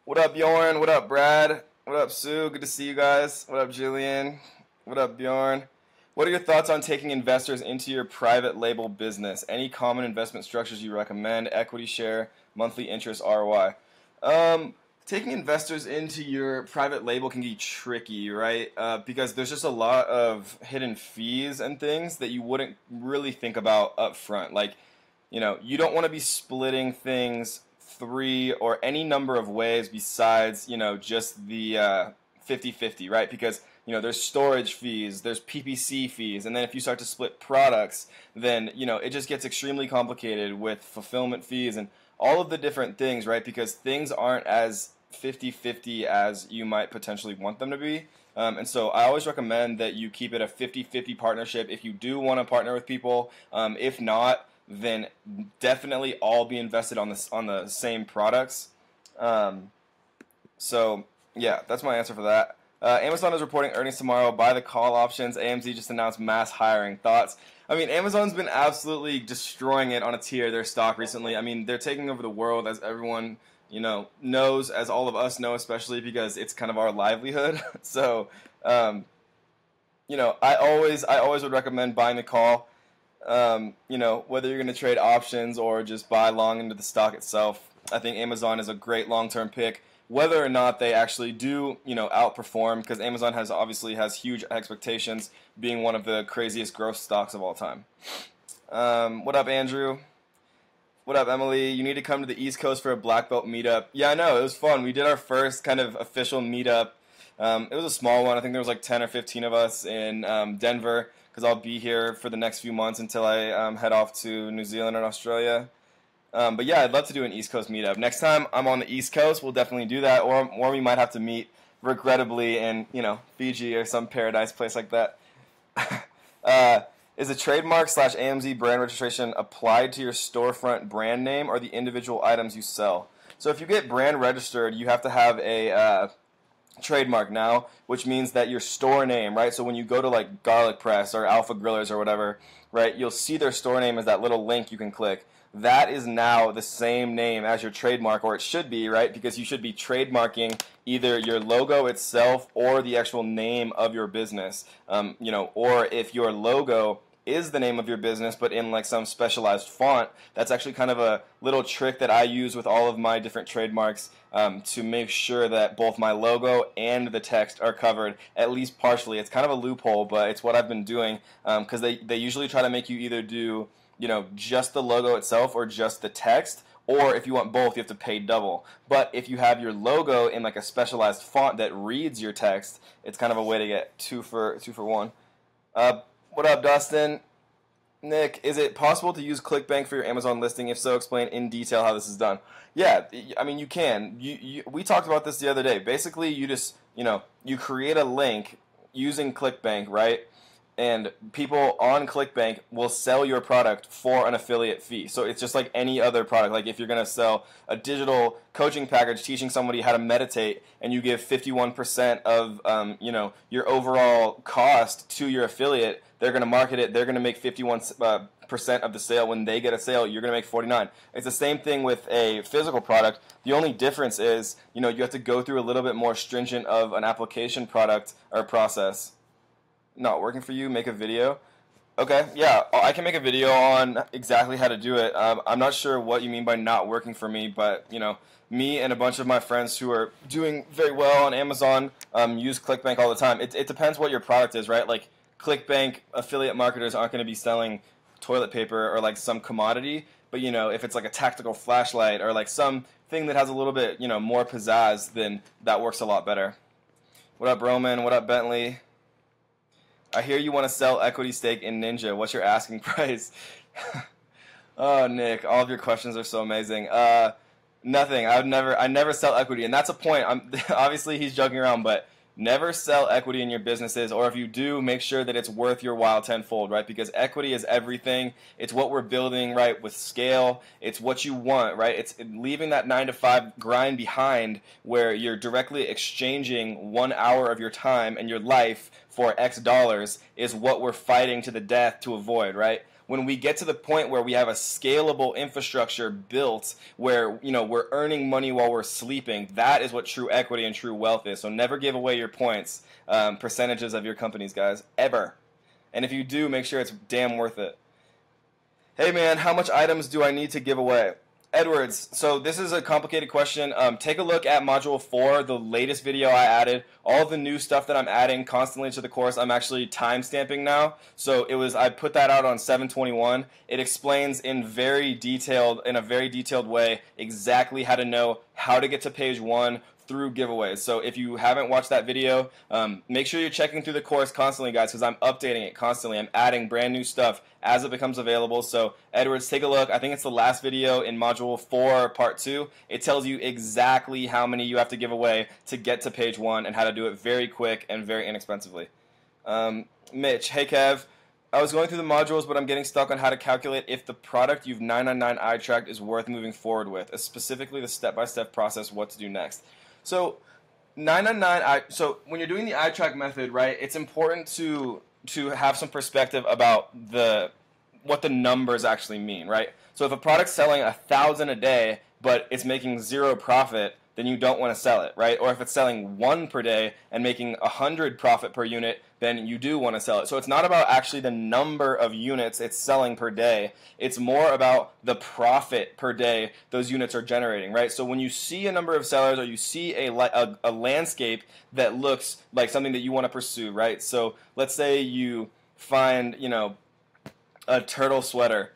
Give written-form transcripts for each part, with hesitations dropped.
What up, Bjorn? What up, Brad? What up, Sue? Good to see you guys. What up, Jillian? What up, Bjorn? What are your thoughts on taking investors into your private label business? Any common investment structures you recommend? Equity share, monthly interest, ROI. Taking investors into your private label can be tricky, right? Because there's just a lot of hidden fees and things that you wouldn't really think about up front. Like, you don't want to be splitting things three or any number of ways besides, just the 50-50, right? Because, there's storage fees, there's PPC fees, and then if you start to split products, then, it just gets extremely complicated with fulfillment fees and all of the different things, right? Because things aren't as 50-50 as you might potentially want them to be. And so I always recommend that you keep it a 50-50 partnership if you do want to partner with people. If not, then definitely all be invested on the same products. So yeah, that's my answer for that. Amazon is reporting earnings tomorrow. Buy the call options. AMZ just announced mass hiring. Thoughts? I mean, Amazon's been absolutely destroying it on a tier, their stock recently. I mean, they're taking over the world, as everyone knows, as all of us know, especially because it's kind of our livelihood. So, I always would recommend buying the call. Whether you're going to trade options or just buy long into the stock itself, I think Amazon is a great long-term pick. Whether or not they actually do, outperform, because Amazon has huge expectations, being one of the craziest growth stocks of all time. What up, Andrew? What up, Emily? You need to come to the East Coast for a black belt meetup. Yeah, I know. It was fun. We did our first kind of official meetup. It was a small one. I think there was like 10 or 15 of us in Denver, because I'll be here for the next few months until I head off to New Zealand and Australia. But yeah, I'd love to do an East Coast meetup. Next time I'm on the East Coast, we'll definitely do that, or we might have to meet, regrettably, in Fiji or some paradise place like that. Is a trademark / AMZ brand registration applied to your storefront brand name or the individual items you sell? So if you get brand registered, you have to have a trademark now, which means that your store name, right? So when you go to like Garlic Press or Alpha Grillers or whatever, right, you'll see their store name as that little link you can click. That is now the same name as your trademark, or it should be, right? Because you should be trademarking either your logo itself or the actual name of your business. Or if your logo is the name of your business but in like some specialized font, that's actually kind of a little trick that I use with all of my different trademarks to make sure that both my logo and the text are covered, at least partially. It's kind of a loophole, but it's what I've been doing, because they usually try to make you either do just the logo itself or just the text, or if you want both, you have to pay double. But if you have your logo in like a specialized font that reads your text, it's kind of a way to get two for one. What up, Dustin? Nick, is it possible to use Clickbank for your Amazon listing? If so, explain in detail how this is done. Yeah, I mean, you can. We talked about this the other day. Basically, you just, you create a link using Clickbank, right? And people on Clickbank will sell your product for an affiliate fee. So it's just like any other product. Like if you're going to sell a digital coaching package teaching somebody how to meditate, and you give 51% of your overall cost to your affiliate, they're going to market it. They're going to make 51% of the sale. When they get a sale, you're going to make 49. It's the same thing with a physical product. The only difference is, you have to go through a little bit more stringent of an application product or process. Not working for you? Make a video. Okay, yeah, I can make a video on exactly how to do it. I'm not sure what you mean by not working for me, but me and a bunch of my friends who are doing very well on Amazon use Clickbank all the time. It depends what your product is, right? Like Clickbank affiliate marketers aren't going to be selling toilet paper or like some commodity, but if it's like a tactical flashlight or like some thing that has a little bit more pizzazz, then that works a lot better. What up, Roman? What up, Bentley? I hear you want to sell equity stake in Ninja. What's your asking price? Oh, Nick, all of your questions are so amazing. Nothing. I never sell equity, and that's a point. Obviously he's joking around, but never sell equity in your businesses, or if you do, make sure that it's worth your while tenfold, right? Because equity is everything. It's what we're building, right, with scale. It's what you want, right? It's leaving that 9-to-5 grind behind where you're directly exchanging 1 hour of your time and your life for X dollars is what we're fighting to the death to avoid, right? when we get to the point where we have a scalable infrastructure built where, you know, we're earning money while we're sleeping, that is what true equity and true wealth is. So never give away your points, percentages of your companies, guys, ever. And if you do, make sure it's damn worth it. Hey man, how much items do I need to give away? Edwards, so this is a complicated question. Take a look at Module 4, the latest video I added. All of the new stuff that I'm adding constantly to the course, I'm actually time-stamping now. So I put that out on 7/21. It explains in a very detailed way exactly how to know how to get to page 1 through giveaways. So if you haven't watched that video, make sure you're checking through the course constantly, guys, because I'm updating it constantly. I'm adding brand new stuff as it becomes available. So Edwards, take a look. I think it's the last video in Module 4, Part 2. It tells you exactly how many you have to give away to get to page 1 and how to do it very quick and very inexpensively. Mitch, hey Kev. I was going through the modules, but I'm getting stuck on how to calculate if the product you've 999 eye-tracked is worth moving forward with, specifically the step-by-step process, what to do next. So 999, so when you're doing the eye-track method, right, it's important to have some perspective about what the numbers actually mean, right? So if a product's selling 1,000 a day, but it's making 0 profit, then you don't want to sell it, right? Or if it's selling 1 per day and making 100 profit per unit, then you do want to sell it. So it's not about actually the number of units it's selling per day. It's more about the profit per day those units are generating, right? So when you see a number of sellers or you see a landscape that looks like something that you want to pursue, right? So let's say you find, you know, a turtle sweater,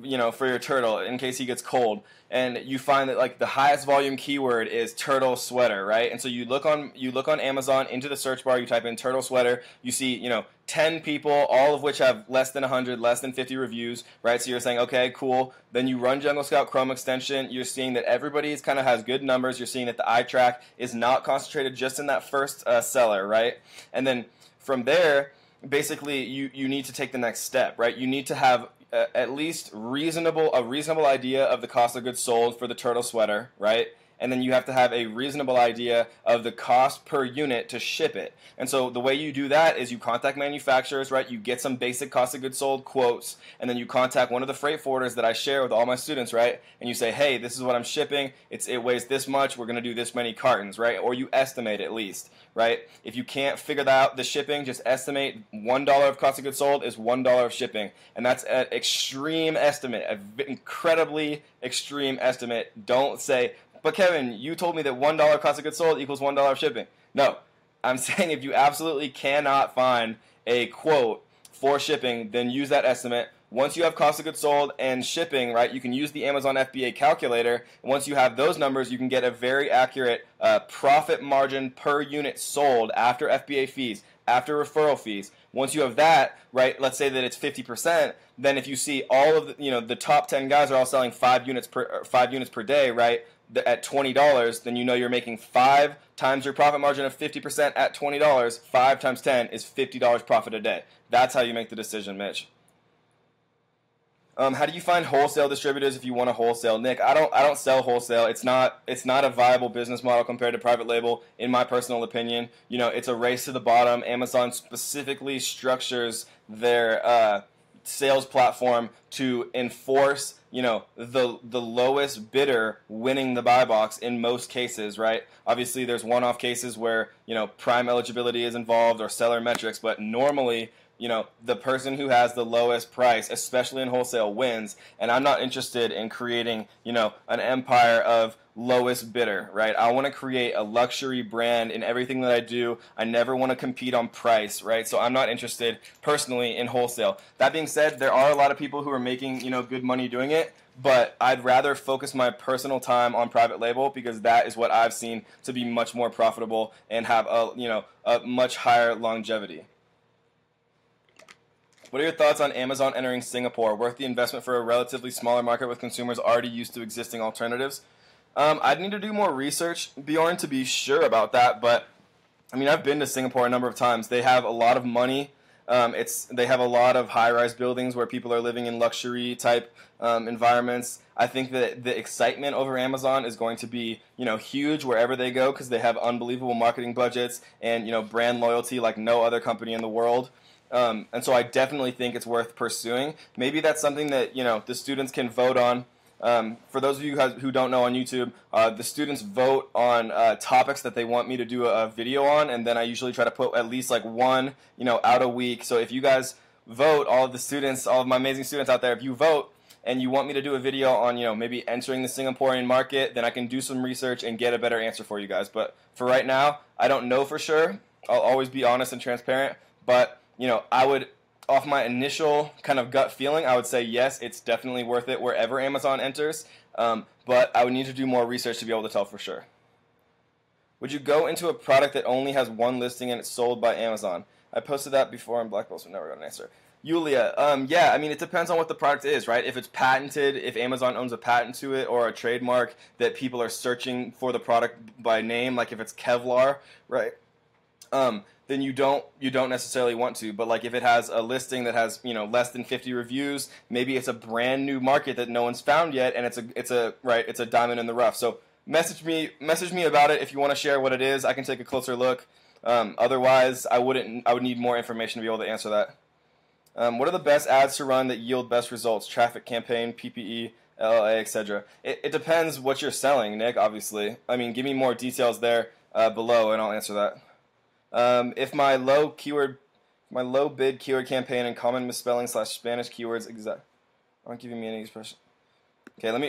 you know, for your turtle in case he gets cold, and you find that like the highest volume keyword is turtle sweater, right? And so you look on Amazon, into the search bar, you type in turtle sweater, you see, you know, 10 people, all of which have less than 100, less than 50 reviews, right? So you're saying, okay, cool. Then you run Jungle Scout Chrome extension. You're seeing that everybody's kind of has good numbers. You're seeing that the eye track is not concentrated just in that first seller, right? And then from there, basically, you need to take the next step, right? You need to have at least a reasonable idea of the cost of goods sold for the turtle sweater, right? And then you have to have a reasonable idea of the cost per unit to ship it. And so the way you do that is you contact manufacturers, right? You get some basic cost of goods sold quotes, and then you contact one of the freight forwarders that I share with all my students, right? And you say, hey, this is what I'm shipping. It weighs this much. We're going to do this many cartons, right? Or you estimate at least, right? If you can't figure out the shipping, just estimate $1 of cost of goods sold is $1 of shipping. And that's an extreme estimate, an incredibly extreme estimate. Don't say, but Kevin, you told me that $1 cost of goods sold equals $1 of shipping. No, I'm saying if you absolutely cannot find a quote for shipping, then use that estimate. Once you have cost of goods sold and shipping, right, you can use the Amazon FBA calculator. And once you have those numbers, you can get a very accurate profit margin per unit sold after FBA fees, after referral fees. Once you have that, right, let's say that it's 50%, then if you see all of the, you know, the top 10 guys are all selling 5 units per day, right, at $20, then you know you're making 5 times your profit margin of 50% at $20. 5 times 10 is $50 profit a day. That's how you make the decision, Mitch. How do you find wholesale distributors if you want to wholesale? Nick, I don't sell wholesale. It's not a viable business model compared to private label, in my personal opinion. You know, it's a race to the bottom. Amazon specifically structures their sales platform to enforce, you know, the lowest bidder winning the buy box in most cases, right? Obviously, there's one-off cases where, you know, prime eligibility is involved or seller metrics, but normally, you know, the person who has the lowest price, especially in wholesale, wins. And I'm not interested in creating, you know, an empire of lowest bidder, right? I want to create a luxury brand in everything that I do. I never want to compete on price, right? So I'm not interested personally in wholesale. That being said, there are a lot of people who are making, you know, good money doing it, but I'd rather focus my personal time on private label because that is what I've seen to be much more profitable and have a, you know, a much higher longevity. What are your thoughts on Amazon entering Singapore? Worth the investment for a relatively smaller market with consumers already used to existing alternatives? I'd need to do more research, Bjorn, to be sure about that. But I mean, I've been to Singapore a number of times. They have a lot of money. They have a lot of high-rise buildings where people are living in luxury type environments. I think that the excitement over Amazon is going to be, you know, huge wherever they go because they have unbelievable marketing budgets and, you know, brand loyalty like no other company in the world. And so I definitely think it's worth pursuing. Maybe that's something that the students can vote on. For those of you guys who don't know on YouTube, the students vote on topics that they want me to do a video on, and then I usually try to put at least like one out a week. So if you guys vote, all of the students, all of my amazing students out there, if you vote and you want me to do a video on maybe entering the Singaporean market, then I can do some research and get a better answer for you guys. But for right now, I don't know for sure. I'll always be honest and transparent, but I would, off my initial kind of gut feeling, I would say yes, it's definitely worth it wherever Amazon enters, but I would need to do more research to be able to tell for sure. Would you go into a product that only has one listing and it's sold by Amazon? I posted that before on Black Post, but never got an answer. Yulia, yeah, I mean, it depends on what the product is, right? If it's patented, if Amazon owns a patent to it or a trademark that people are searching for the product by name, like if it's Kevlar, right? Then you don't necessarily want to. But like if it has a listing that has less than 50 reviews, maybe it's a brand new market that no one's found yet, and it's a diamond in the rough. So message me about it if you want to share what it is. I can take a closer look. Otherwise, I would need more information to be able to answer that. What are the best ads to run that yield best results? Traffic campaign, PPE, LLA, etc. It depends what you're selling, Nick. Obviously, I mean, give me more details there below, and I'll answer that. If my low bid keyword campaign and common misspelling / Spanish keywords aren't giving me any expression. Okay, let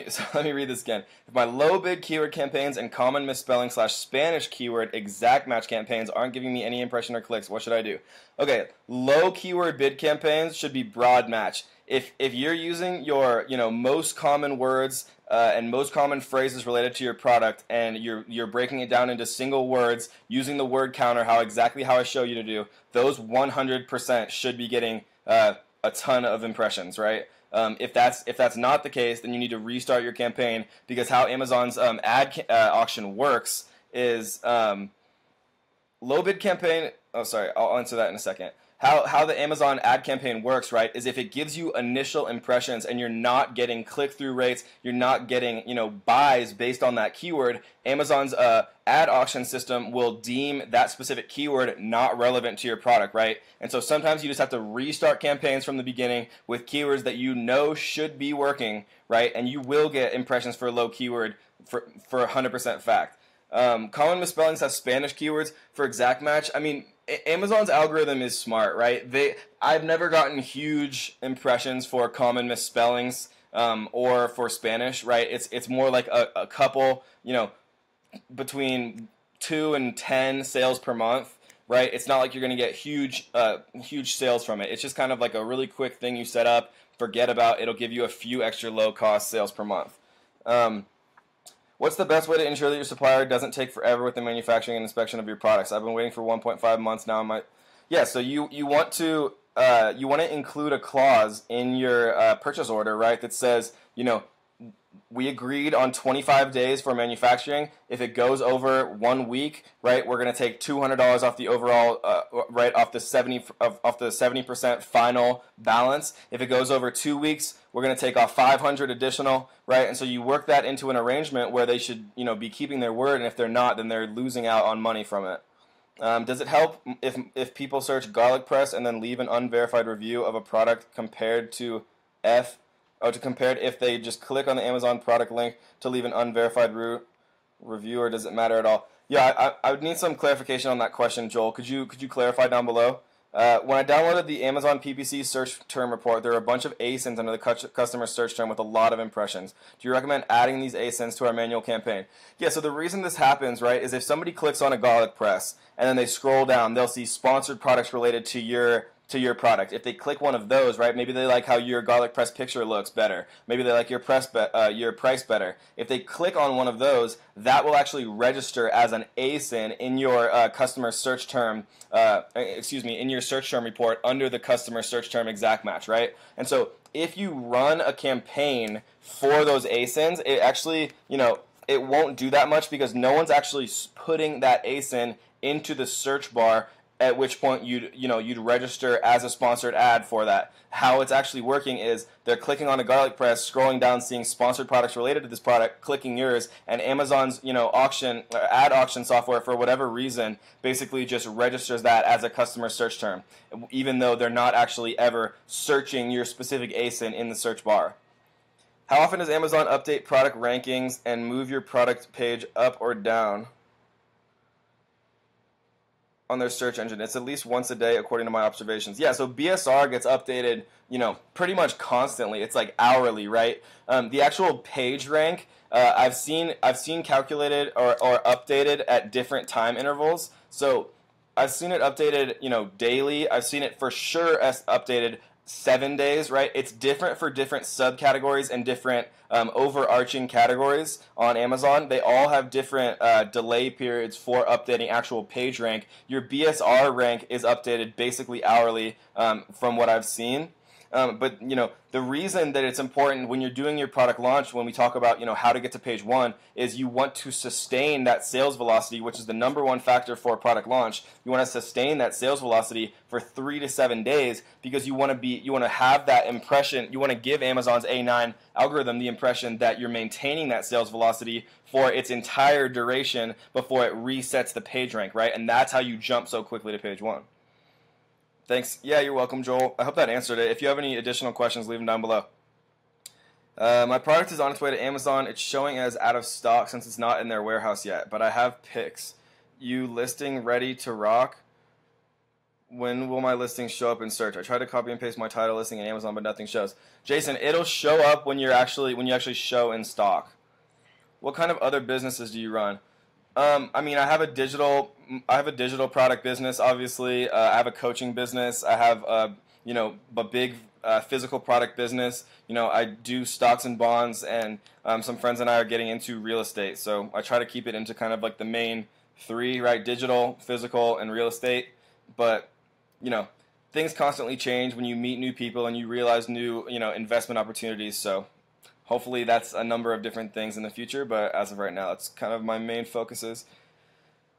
me read this again. If my low bid keyword campaigns and common misspelling / Spanish keyword exact match campaigns aren't giving me any impression or clicks, what should I do? Okay, low keyword bid campaigns should be broad match. If you're using your most common words and most common phrases related to your product, and you're breaking it down into single words using the word counter, exactly how I show you to do, those 100% should be getting a ton of impressions, right? If that's not the case, then you need to restart your campaign, because how Amazon's ad auction works is low bid campaign. Oh, sorry, I'll answer that in a second. How the Amazon ad campaign works, right, is if it gives you initial impressions and you're not getting click-through rates, you're not getting buys based on that keyword, Amazon's ad auction system will deem that specific keyword not relevant to your product, right? And so sometimes you just have to restart campaigns from the beginning with keywords that should be working, right? And you will get impressions for a low keyword for 100% fact. Common misspellings have Spanish keywords for exact match. I mean, Amazon's algorithm is smart, right? I've never gotten huge impressions for common misspellings or for Spanish, right? It's more like a couple, between 2 and 10 sales per month, right? It's not like you're going to get huge sales from it. It's just kind of like a really quick thing you set up, forget about. It'll give you a few extra low-cost sales per month. What's the best way to ensure that your supplier doesn't take forever with the manufacturing and inspection of your products? I've been waiting for 1.5 months now. So you want to include a clause in your purchase order, right, that says, we agreed on 25 days for manufacturing. If it goes over 1 week, right, we're going to take $200 off the overall, right, off the 70% final balance. If it goes over 2 weeks, we're going to take off $500 additional, right? And so you work that into an arrangement where they should, be keeping their word, and if they're not, then they're losing out on money from it. Does it help if people search garlic press and then leave an unverified review of a product compared to if they just click on the Amazon product link to leave an unverified review, or does it matter at all? Yeah, I would need some clarification on that question, Joel. Could you clarify down below? When I downloaded the Amazon PPC search term report, there were a bunch of ASINs under the customer search term with a lot of impressions. Do you recommend adding these ASINs to our manual campaign? Yeah, so the reason this happens, right, is if somebody clicks on a garlic press and then they scroll down, they'll see sponsored products related to your product. If they click one of those, right, maybe they like how your garlic press picture looks better. Maybe they like your price better. If they click on one of those, that will actually register as an ASIN in your customer search term, in your search term report under the customer search term exact match, right? And so if you run a campaign for those ASINs, it actually, it won't do that much because no one's actually putting that ASIN into the search bar at which point you'd register as a sponsored ad for that. How it's actually working is they're clicking on a garlic press, scrolling down, seeing sponsored products related to this product, clicking yours, and Amazon's auction ad auction software, for whatever reason, basically just registers that as a customer search term, even though they're not actually ever searching your specific ASIN in the search bar. How often does Amazon update product rankings and move your product page up or down on their search engine? It's at least once a day, according to my observations. Yeah, so BSR gets updated, pretty much constantly. It's like hourly, right? The actual page rank, I've seen calculated or updated at different time intervals. So I've seen it updated, daily. I've seen it for sure as updated 7 days, right? It's different for different subcategories and different overarching categories on Amazon. They all have different delay periods for updating actual page rank. Your BSR rank is updated basically hourly from what I've seen. But the reason that it's important when you're doing your product launch, when we talk about how to get to page 1, is you want to sustain that sales velocity, which is the #1 factor for a product launch. You want to sustain that sales velocity for 3 to 7 days because you want to have that impression. You want to give Amazon's A9 algorithm the impression that you're maintaining that sales velocity for its entire duration before it resets the page rank, right? And that's how you jump so quickly to page 1. Thanks. Yeah, you're welcome, Joel. I hope that answered it. If you have any additional questions, leave them down below. My product is on its way to Amazon. It's showing as out of stock since it's not in their warehouse yet, but I have pics. You listing ready to rock? When will my listing show up in search? I tried to copy and paste my title listing in Amazon, but nothing shows. Jason, it'll show up when you actually show in stock. What kind of other businesses do you run? I mean, I have a digital product business, obviously. I have a coaching business. I have, a big physical product business. I do stocks and bonds, and some friends and I are getting into real estate. So I try to keep it into kind of like the main 3, right? Digital, physical, and real estate. But, things constantly change when you meet new people and you realize new, investment opportunities. So hopefully that's a number of different things in the future, but as of right now, that's kind of my main focuses.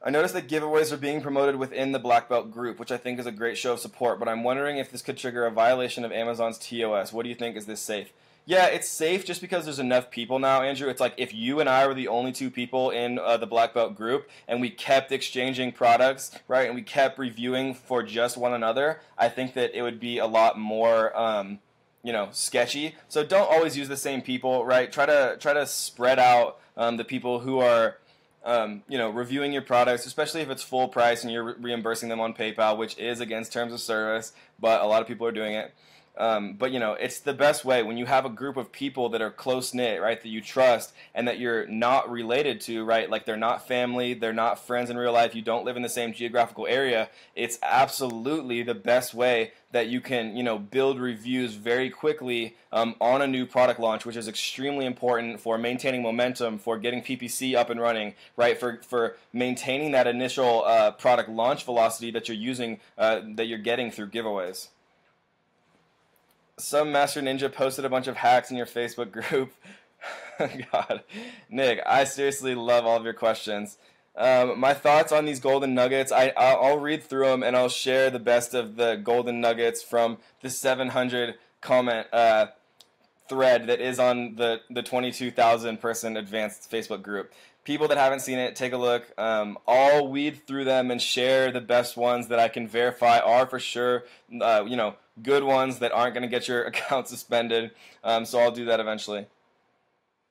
I noticed that giveaways are being promoted within the Black Belt group, which I think is a great show of support, but I'm wondering if this could trigger a violation of Amazon's TOS. What do you think? Is this safe? Yeah, it's safe just because there's enough people now, Andrew. It's like if you and I were the only 2 people in the Black Belt group and we kept exchanging products, right, and we kept reviewing for just one another, I think that it would be a lot more sketchy. So don't always use the same people, right? Try to spread out the people who are, reviewing your products, especially if it's full price and you're reimbursing them on PayPal, which is against terms of service, but a lot of people are doing it. But it's the best way when you have a group of people that are close-knit, right, that you trust and that you're not related to, right, like they're not family, they're not friends in real life, you don't live in the same geographical area. It's absolutely the best way that you can, build reviews very quickly on a new product launch, which is extremely important for maintaining momentum, for getting PPC up and running, right, for maintaining that initial product launch velocity that you're using, that you're getting through giveaways. Some Master Ninja posted a bunch of hacks in your Facebook group. God. Nick, I seriously love all of your questions. My thoughts on these golden nuggets, I'll read through them and I'll share the best of the golden nuggets from the 700 comment thread that is on the 22,000 person advanced Facebook group. People that haven't seen it, take a look. I'll weed through them and share the best ones that I can verify are for sure, good ones that aren't going to get your account suspended. So I'll do that eventually.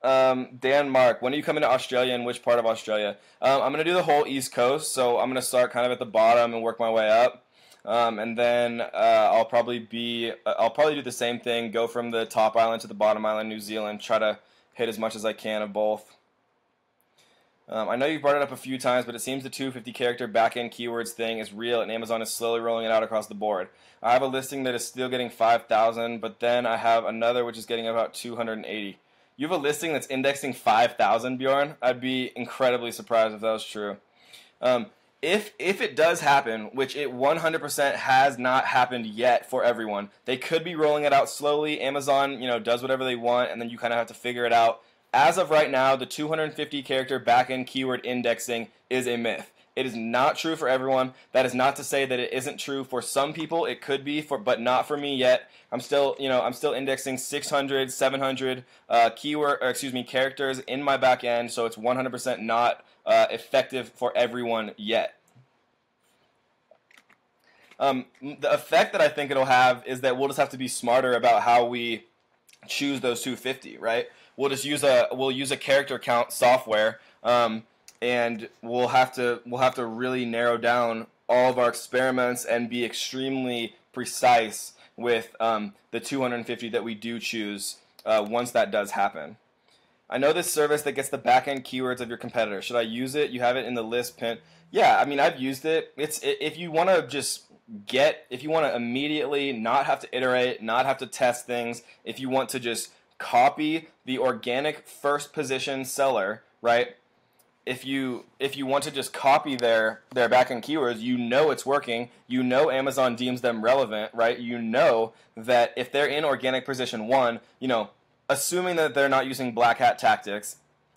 Dan Mark, when are you coming to Australia and which part of Australia? I'm going to do the whole East Coast, so I'm going to start kind of at the bottom and work my way up. And then I'll probably do the same thing, go from the top island to the bottom island, New Zealand, try to hit as much as I can of both. I know you brought it up a few times, but it seems the 250 character backend keywords thing is real, and Amazon is slowly rolling it out across the board. I have a listing that is still getting 5,000, but then I have another which is getting about 280. You have a listing that's indexing 5,000, Bjorn? I'd be incredibly surprised if that was true. If it does happen, which it 100% has not happened yet for everyone, they could be rolling it out slowly. Amazon, does whatever they want, and then you kind of have to figure it out. As of right now, the 250 character backend keyword indexing is a myth. It is not true for everyone. That is not to say that it isn't true for some people. It could be, but not for me yet. I'm still indexing 600, 700 characters in my back end, so it's 100% not effective for everyone yet. The effect that I think it'll have is that we'll just have to be smarter about how we choose those 250, right? We'll use a character count software, and we'll have to really narrow down all of our experiments and be extremely precise with the 250 that we do choose once that does happen. I know this service that gets the back-end keywords of your competitor. Should I use it? You have it in the list pin. Yeah, I mean, I've used it. If you want to immediately not have to iterate, not have to test things, if you want to just copy the organic first position seller, right? If you want to just copy their backend keywords, you know it's working. You know Amazon deems them relevant, right? You know that if they're in organic position 1, assuming that they're not using black hat tactics,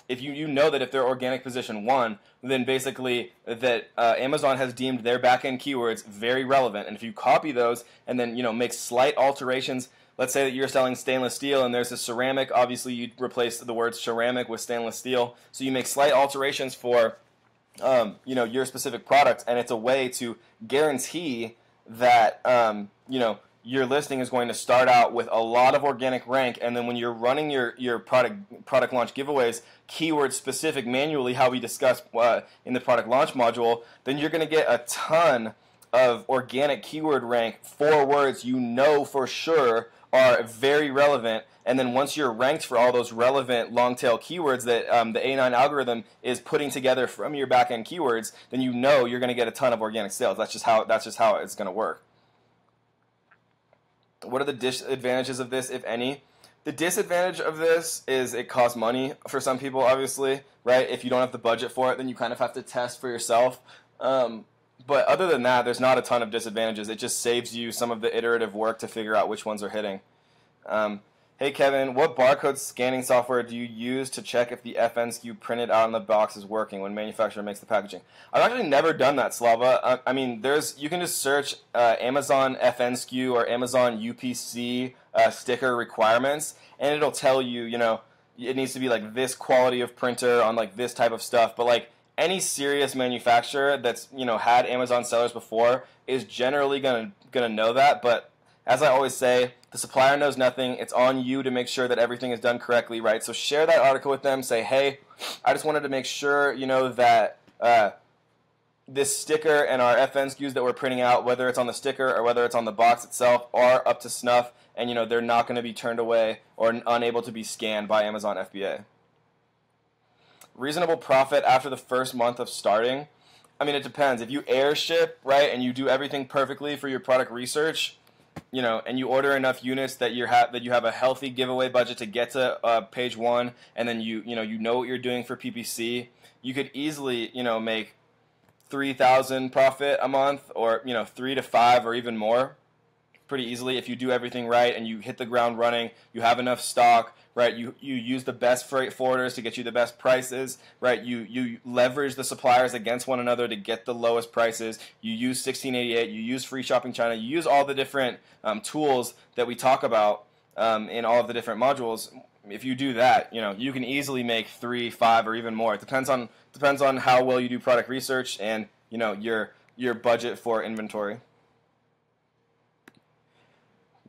if you know that if they're organic position 1, then basically that Amazon has deemed their backend keywords very relevant. And if you copy those and then make slight alterations, let's say that you're selling stainless steel and there's a ceramic, obviously you'd replace the word ceramic with stainless steel. So you make slight alterations for your specific product, and it's a way to guarantee that your listing is going to start out with a lot of organic rank, and then when you're running your product launch giveaways, keyword specific manually, how we discussed in the product launch module, then you're going to get a ton of organic keyword rank for words you know for sure are very relevant. And then once you're ranked for all those relevant long tail keywords that the A9 algorithm is putting together from your back end keywords, then you're going to get a ton of organic sales. That's just how it's going to work. What are the disadvantages of this, if any? The disadvantage of this is it costs money for some people, obviously, right? If you don't have the budget for it, then you kind of have to test for yourself. But other than that, there's not a ton of disadvantages. It just saves you some of the iterative work to figure out which ones are hitting. Hey Kevin, what barcode scanning software do you use to check if the FN SKU printed out on the box is working when manufacturer makes the packaging? I've actually never done that, Slava. I mean, you can just search Amazon FN SKU or Amazon UPC sticker requirements, and it'll tell you, it needs to be like this quality of printer on like this type of stuff. But like any serious manufacturer that's had Amazon sellers before is generally gonna know that. But as I always say, the supplier knows nothing. It's on you to make sure that everything is done correctly, right? So share that article with them. Say, hey, I just wanted to make sure, that this sticker and our FN SKUs that we're printing out, whether it's on the sticker or whether it's on the box itself, are up to snuff, and they're not going to be turned away or unable to be scanned by Amazon FBA. Reasonable profit after the first month of starting. I mean, it depends. If you airship, right, and you do everything perfectly for your product research, and you order enough units that you have a healthy giveaway budget to get to page 1, and then you know what you're doing for PPC, you could easily make 3,000 profit a month, or 3 to 5 or even more, pretty easily if you do everything right and you hit the ground running. You have enough stock, right? You use the best freight forwarders to get you the best prices, right? You leverage the suppliers against one another to get the lowest prices. You use 1688. You use Free Shopping China. You use all the different tools that we talk about in all of the different modules. If you do that, you can easily make 3, 5, or even more. It depends on how well you do product research and your budget for inventory.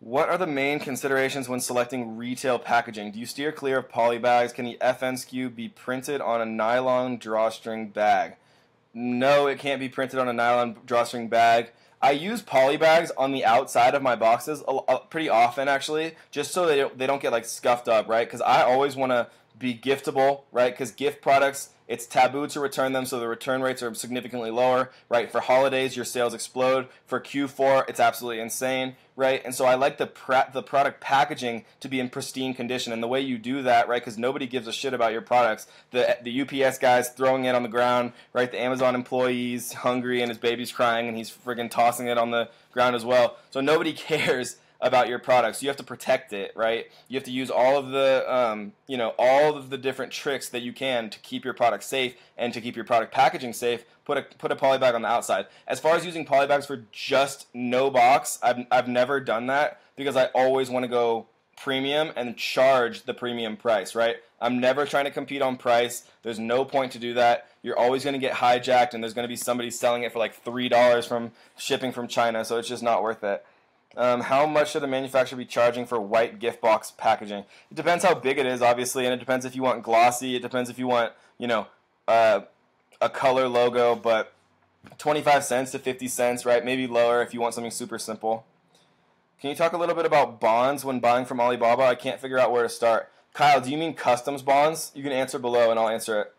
What are the main considerations when selecting retail packaging? Do you steer clear of poly bags? Can the FN SKU be printed on a nylon drawstring bag? No, it can't be printed on a nylon drawstring bag. I use poly bags on the outside of my boxes pretty often, actually, just so they don't get like scuffed up, right? Because I always want to be giftable, right? Because gift products, it's taboo to return them, so the return rates are significantly lower, right? For holidays, your sales explode. For Q4, it's absolutely insane, right? And so I like the product packaging to be in pristine condition, and the way you do that, right? Because nobody gives a shit about your products. The UPS guy's throwing it on the ground, right? The Amazon employee's hungry and his baby's crying, and he's friggin' tossing it on the ground as well. So nobody cares about your product. So you have to protect it, right? You have to use all of the, all of the different tricks that you can to keep your product safe and to keep your product packaging safe. Put a poly bag on the outside. As far as using poly bags for just no box, I've never done that because I always want to go premium and charge the premium price, right? I'm never trying to compete on price. There's no point to do that. You're always going to get hijacked, and there's going to be somebody selling it for like $3 from shipping from China, so it's just not worth it. How much should the manufacturer be charging for white gift box packaging? It depends how big it is, obviously, and it depends if you want glossy. It depends if you want, a color logo, but 25 cents to 50 cents, right? Maybe lower if you want something super simple. Can you talk a little bit about bonds when buying from Alibaba? I can't figure out where to start. Kyle, do you mean customs bonds? You can answer below and I'll answer it.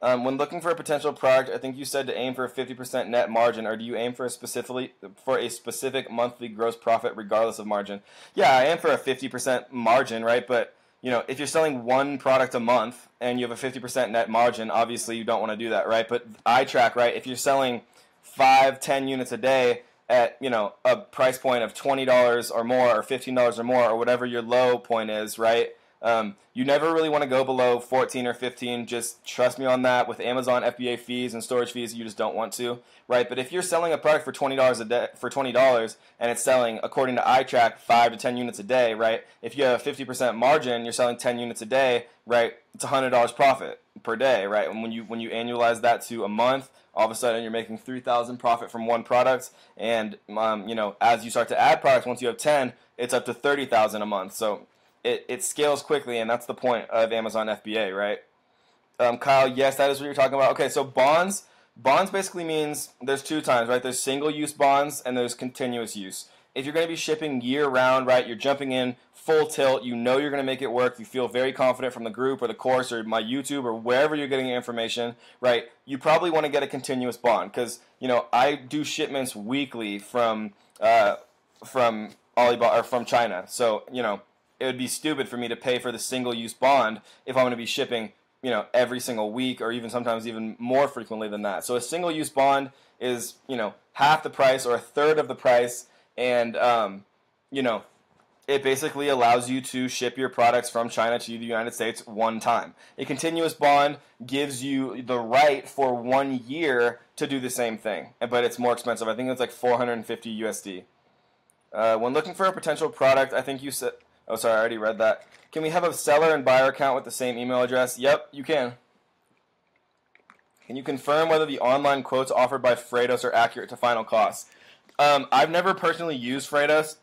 When looking for a potential product, I think you said to aim for a 50% net margin, or do you aim for a specific monthly gross profit regardless of margin? Yeah, I am for a 50% margin, right? But if you're selling one product a month and you have a 50% net margin, obviously you don't want to do that, right? But I track, right? If you're selling 5-10 units a day at a price point of $20 or more or $15 or more or whatever your low point is, right? You never really want to go below 14 or 15. Just trust me on that. With Amazon FBA fees and storage fees, you just don't want to, right? But if you're selling a product for $20 a day, for $20, and it's selling, according to iTrack, 5 to 10 units a day, right? If you have a 50% margin, you're selling 10 units a day, right? It's $100 profit per day, right? And when you annualize that to a month, all of a sudden you're making $3,000 profit from one product, and as you start to add products, once you have 10, it's up to $30,000 a month. So it scales quickly, and that's the point of Amazon FBA, right? Kyle, yes, that is what you're talking about. Okay, so bonds basically means there's two times, right? There's single-use bonds and there's continuous use. If you're going to be shipping year-round, right, you're jumping in full tilt, you know you're going to make it work, you feel very confident from the group or the course or my YouTube or wherever you're getting your information, right, you probably want to get a continuous bond because, I do shipments weekly from Alibaba or from China. So, it would be stupid for me to pay for the single-use bond if I'm going to be shipping, every single week or even sometimes even more frequently than that. So a single-use bond is, half the price or a third of the price, and, it basically allows you to ship your products from China to the United States one time. A continuous bond gives you the right for 1 year to do the same thing, but it's more expensive. I think it's like 450 USD. When looking for a potential product, I think you said... Oh, sorry, I already read that. Can we have a seller and buyer account with the same email address? Yep, you can. Can you confirm whether the online quotes offered by Freightos are accurate to final costs? I've never personally used Freightos.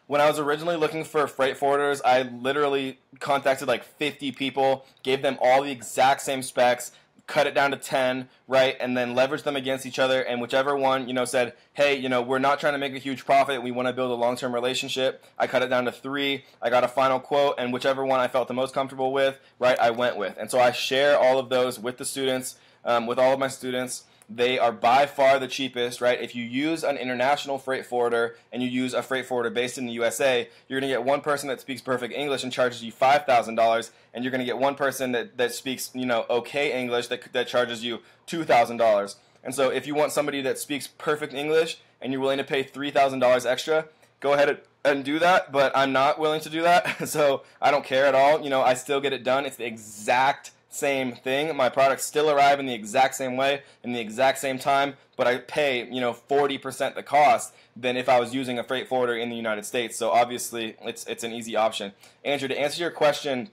When I was originally looking for freight forwarders, I literally contacted like 50 people, gave them all the exact same specs, cut it down to 10, right, and then leverage them against each other, and whichever one, said, hey, we're not trying to make a huge profit, we want to build a long-term relationship, I cut it down to 3, I got a final quote, and whichever one I felt the most comfortable with, right, I went with. And so I share all of those with the students, with all of my students. They are by far the cheapest, right? If you use an international freight forwarder and you use a freight forwarder based in the USA, you're going to get one person that speaks perfect English and charges you $5,000, and you're going to get one person that speaks, okay English that charges you $2,000. And so if you want somebody that speaks perfect English and you're willing to pay $3,000 extra, go ahead and do that, but I'm not willing to do that, so I don't care at all. I still get it done. It's the exact same thing. My products still arrive in the exact same way, in the exact same time, but I pay, 40% the cost than if I was using a freight forwarder in the United States. So obviously, it's an easy option. Andrew, to answer your question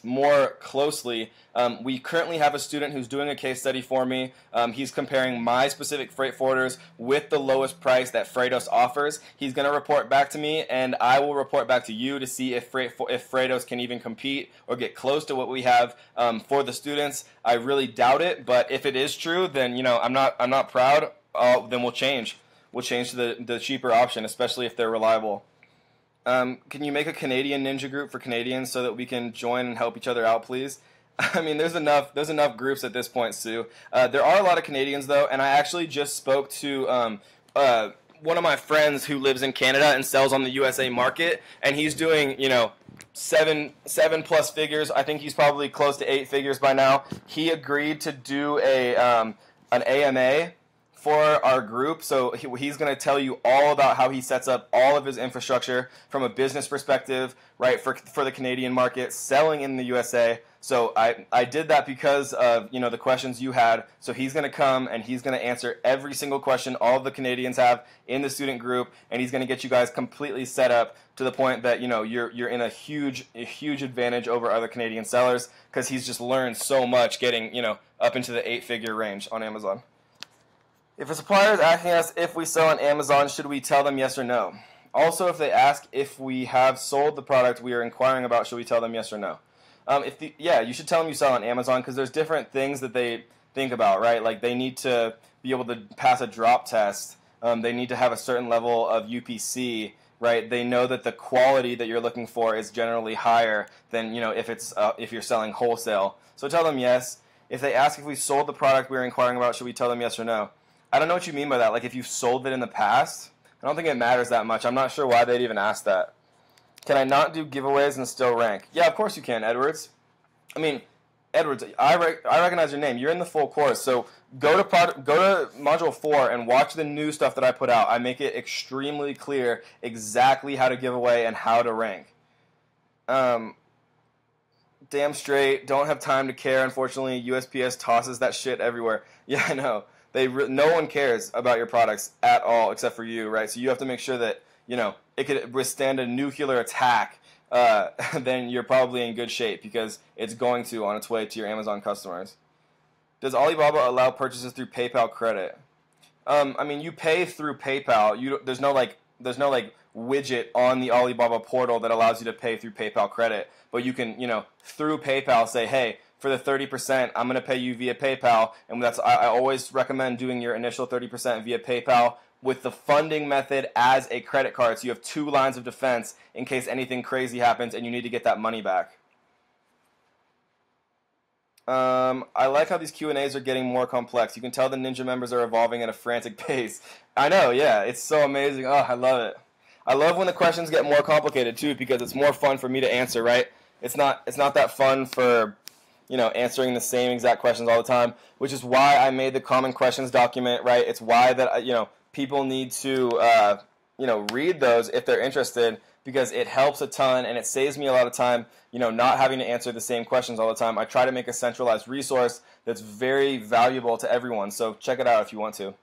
more closely, we currently have a student who's doing a case study for me. He's comparing my specific freight forwarders with the lowest price that Freightos offers. He's going to report back to me, and I will report back to you to see if Freightos can even compete or get close to what we have for the students. I really doubt it, but if it is true, then I'm not proud. Then we'll change. We'll change to the cheaper option, especially if they're reliable. Can you make a Canadian ninja group for Canadians so that we can join and help each other out, please? I mean, there's enough groups at this point, Sue. There are a lot of Canadians, though, and I actually just spoke to one of my friends who lives in Canada and sells on the USA market, and he's doing, seven plus figures. I think he's probably close to 8 figures by now. He agreed to do an AMA for our group. So he's going to tell you all about how he sets up all of his infrastructure from a business perspective, right, for the Canadian market, selling in the USA. So I did that because of, you know, the questions you had. So he's going to come and he's going to answer every single question all of the Canadians have in the student group, and he's going to get you guys completely set up to the point that, you know, you're in a huge advantage over other Canadian sellers, because he's just learned so much getting, you know, up into the 8-figure range on Amazon. If a supplier is asking us if we sell on Amazon, should we tell them yes or no? Also, if they ask if we have sold the product we are inquiring about, should we tell them yes or no? Yeah, you should tell them you sell on Amazon, because there's different things that they think about, right? Like, they need to be able to pass a drop test. They need to have a certain level of UPC, right? They know that the quality that you're looking for is generally higher than, you know, if you're selling wholesale. So tell them yes. If they ask if we sold the product we're inquiring about, should we tell them yes or no? I don't know what you mean by that. Like, if you've sold it in the past, I don't think it matters that much. I'm not sure why they'd even ask that. Can I not do giveaways and still rank? Yeah, of course you can, Edwards. I mean, Edwards, I recognize your name. You're in the full course. So go to Module 4 and watch the new stuff that I put out. I make it extremely clear exactly how to give away and how to rank. Damn straight. Don't have time to care. Unfortunately, USPS tosses that shit everywhere. Yeah, I know. No one cares about your products at all except for you, right? So you have to make sure that, you know, it could withstand a nuclear attack. Then you're probably in good shape, because it's going to on its way to your Amazon customers. Does Alibaba allow purchases through PayPal credit? I mean, you pay through PayPal. There's no widget on the Alibaba portal that allows you to pay through PayPal credit, but you can, you know, through PayPal say, hey, for the 30%, I'm going to pay you via PayPal, and I always recommend doing your initial 30% via PayPal with the funding method as a credit card, so you have 2 lines of defense in case anything crazy happens and you need to get that money back. I like how these Q&As are getting more complex. You can tell the Ninja members are evolving at a frantic pace. I know, yeah, it's so amazing. Oh, I love it. I love when the questions get more complicated too, because it's more fun for me to answer, right? It's not that fun for, you know, answering the same exact questions all the time, which is why I made the common questions document, right? It's why that, you know, people need to, you know, read those if they're interested, because it helps a ton and it saves me a lot of time, you know, not having to answer the same questions all the time. I try to make a centralized resource that's very valuable to everyone, so check it out if you want to.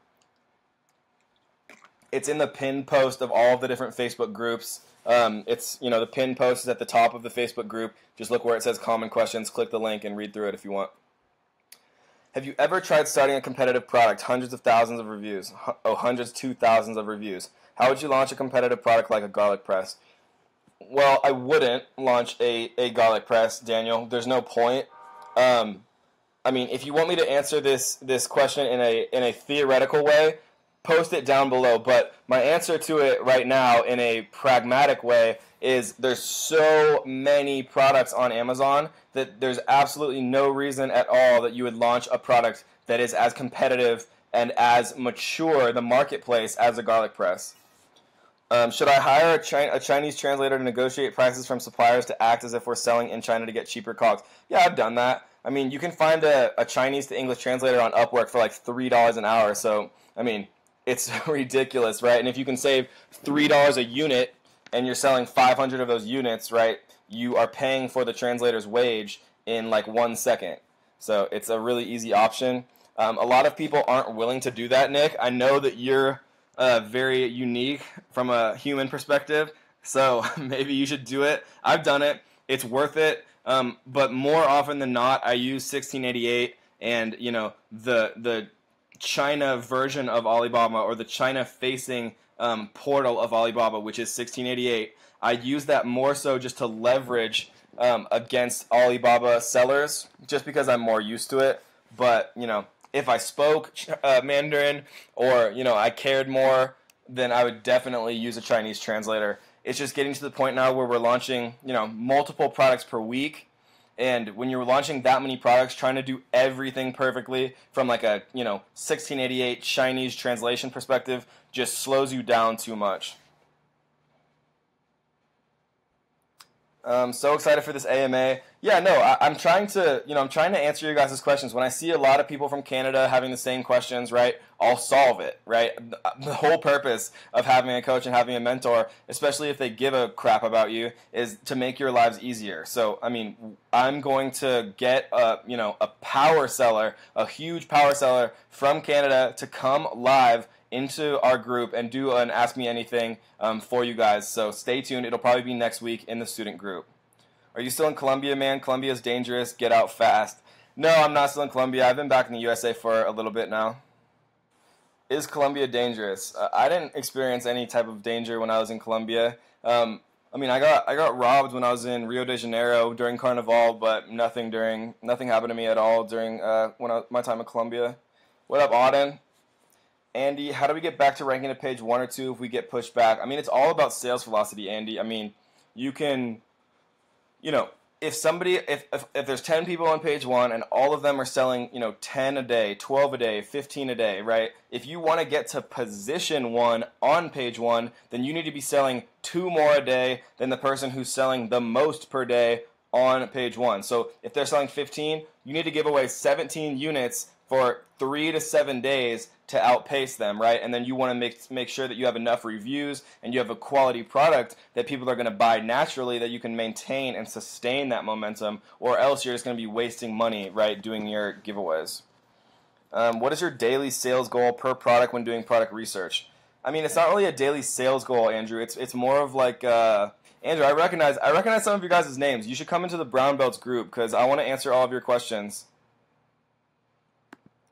It's in the pinned post of all of the different Facebook groups. It's, you know, the pinned post is at the top of the Facebook group. Just look where it says common questions, click the link, and read through it if you want. Have you ever tried starting a competitive product? Hundreds of thousands of reviews. Hundreds to thousands of reviews. How would you launch a competitive product like a garlic press? Well, I wouldn't launch a garlic press, Daniel. There's no point. I mean, if you want me to answer this question in a theoretical way, post it down below. But my answer to it right now in a pragmatic way is there's so many products on Amazon that there's absolutely no reason at all that you would launch a product that is as competitive and as mature the marketplace as a garlic press. Should I hire a Chinese translator to negotiate prices from suppliers to act as if we're selling in China to get cheaper costs? Yeah, I've done that. I mean, you can find a Chinese to English translator on Upwork for like $3 an hour. So, I mean, it's ridiculous, right? And if you can save $3 a unit and you're selling 500 of those units, right, you are paying for the translator's wage in like 1 second. So it's a really easy option. A lot of people aren't willing to do that, Nick. I know that you're very unique from a human perspective, so maybe you should do it. I've done it. It's worth it. But more often than not, I use 1688 and, you know, the China version of Alibaba, or the China-facing portal of Alibaba, which is 1688. I use that more so just to leverage against Alibaba sellers, just because I'm more used to it. But, you know, if I spoke Mandarin, or, you know, I cared more, then I would definitely use a Chinese translator. It's just getting to the point now where we're launching, you know, multiple products per week. And when you're launching that many products, trying to do everything perfectly from like a, you know, 1688 Chinese translation perspective just slows you down too much. So excited for this AMA. Yeah, no, I'm trying to, I'm trying to answer your guys' questions. When I see a lot of people from Canada having the same questions, right, I'll solve it, right? The whole purpose of having a coach and having a mentor, especially if they give a crap about you, is to make your lives easier. So, I mean, I'm going to get a power seller, a huge power seller from Canada to come live into our group and do an Ask Me Anything for you guys. So stay tuned. It'll probably be next week in the student group. Are you still in Colombia, man? Colombia's dangerous. Get out fast. No, I'm not still in Colombia. I've been back in the USA for a little bit now. Is Colombia dangerous? I didn't experience any type of danger when I was in Colombia. I mean, I got robbed when I was in Rio de Janeiro during Carnival, but nothing happened to me at all during my time in Colombia. What up, Auden? Andy, how do we get back to ranking at page 1 or 2 if we get pushed back? I mean, it's all about sales velocity, Andy. I mean, you can, if there's 10 people on page 1 and all of them are selling, 10 a day, 12 a day, 15 a day, right? If you want to get to position 1 on page 1, then you need to be selling 2 more a day than the person who's selling the most per day on page 1. So if they're selling 15, you need to give away 17 units for 3 to 7 days to outpace them, right? And then you want to make sure that you have enough reviews and you have a quality product that people are going to buy naturally, that you can maintain and sustain that momentum, or else you're just going to be wasting money, right, doing your giveaways. What is your daily sales goal per product when doing product research? I mean, it's not really a daily sales goal, Andrew. It's more of like, Andrew, I recognize some of you guys' names. You should come into the Brown Belts group because I want to answer all of your questions.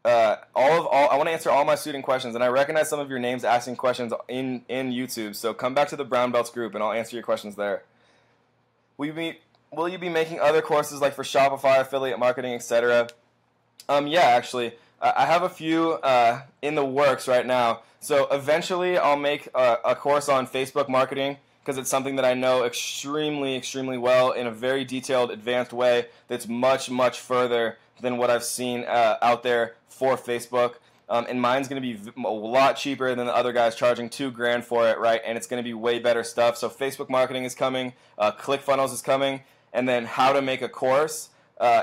I want to answer all my student questions, and I recognize some of your names asking questions in YouTube. So come back to the Brown Belts group, and I'll answer your questions there. Will you be making other courses like for Shopify, affiliate marketing, etc.? Yeah, actually, I have a few in the works right now. So eventually, I'll make a course on Facebook marketing because it's something that I know extremely, extremely well in a very detailed, advanced way that's much, much further than what I've seen out there for Facebook. And mine's going to be a lot cheaper than the other guys charging $2,000 for it, right? And it's going to be way better stuff. So Facebook marketing is coming, ClickFunnels is coming, and then how to make a course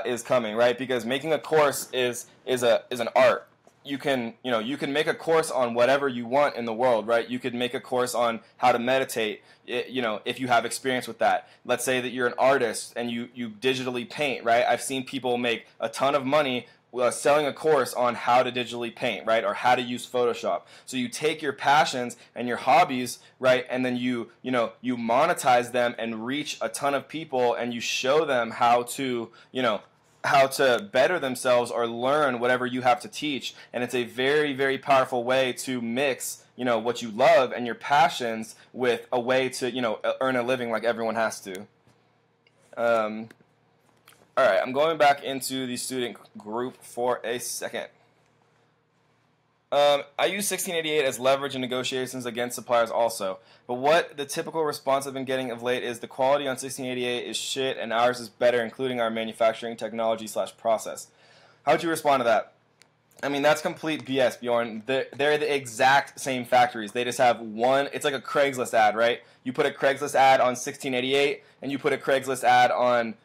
is coming, right? Because making a course is an art. You can make a course on whatever you want in the world, right? You could make a course on how to meditate, if you have experience with that. Let's say that you're an artist and you digitally paint, right? I've seen people make a ton of money selling a course on how to digitally paint, right, or how to use Photoshop. So you take your passions and your hobbies, right, and then you monetize them and reach a ton of people, and you show them how to better themselves or learn whatever you have to teach. And it's a very, very powerful way to mix, what you love and your passions with a way to, earn a living like everyone has to. All right, I'm going back into the student group for a second. I use 1688 as leverage in negotiations against suppliers also. But what the typical response I've been getting of late is the quality on 1688 is shit and ours is better, including our manufacturing technology / process. How would you respond to that? I mean, that's complete BS, Bjorn. They're the exact same factories. They just have one. It's like a Craigslist ad, right? You put a Craigslist ad on 1688 and you put a Craigslist ad on,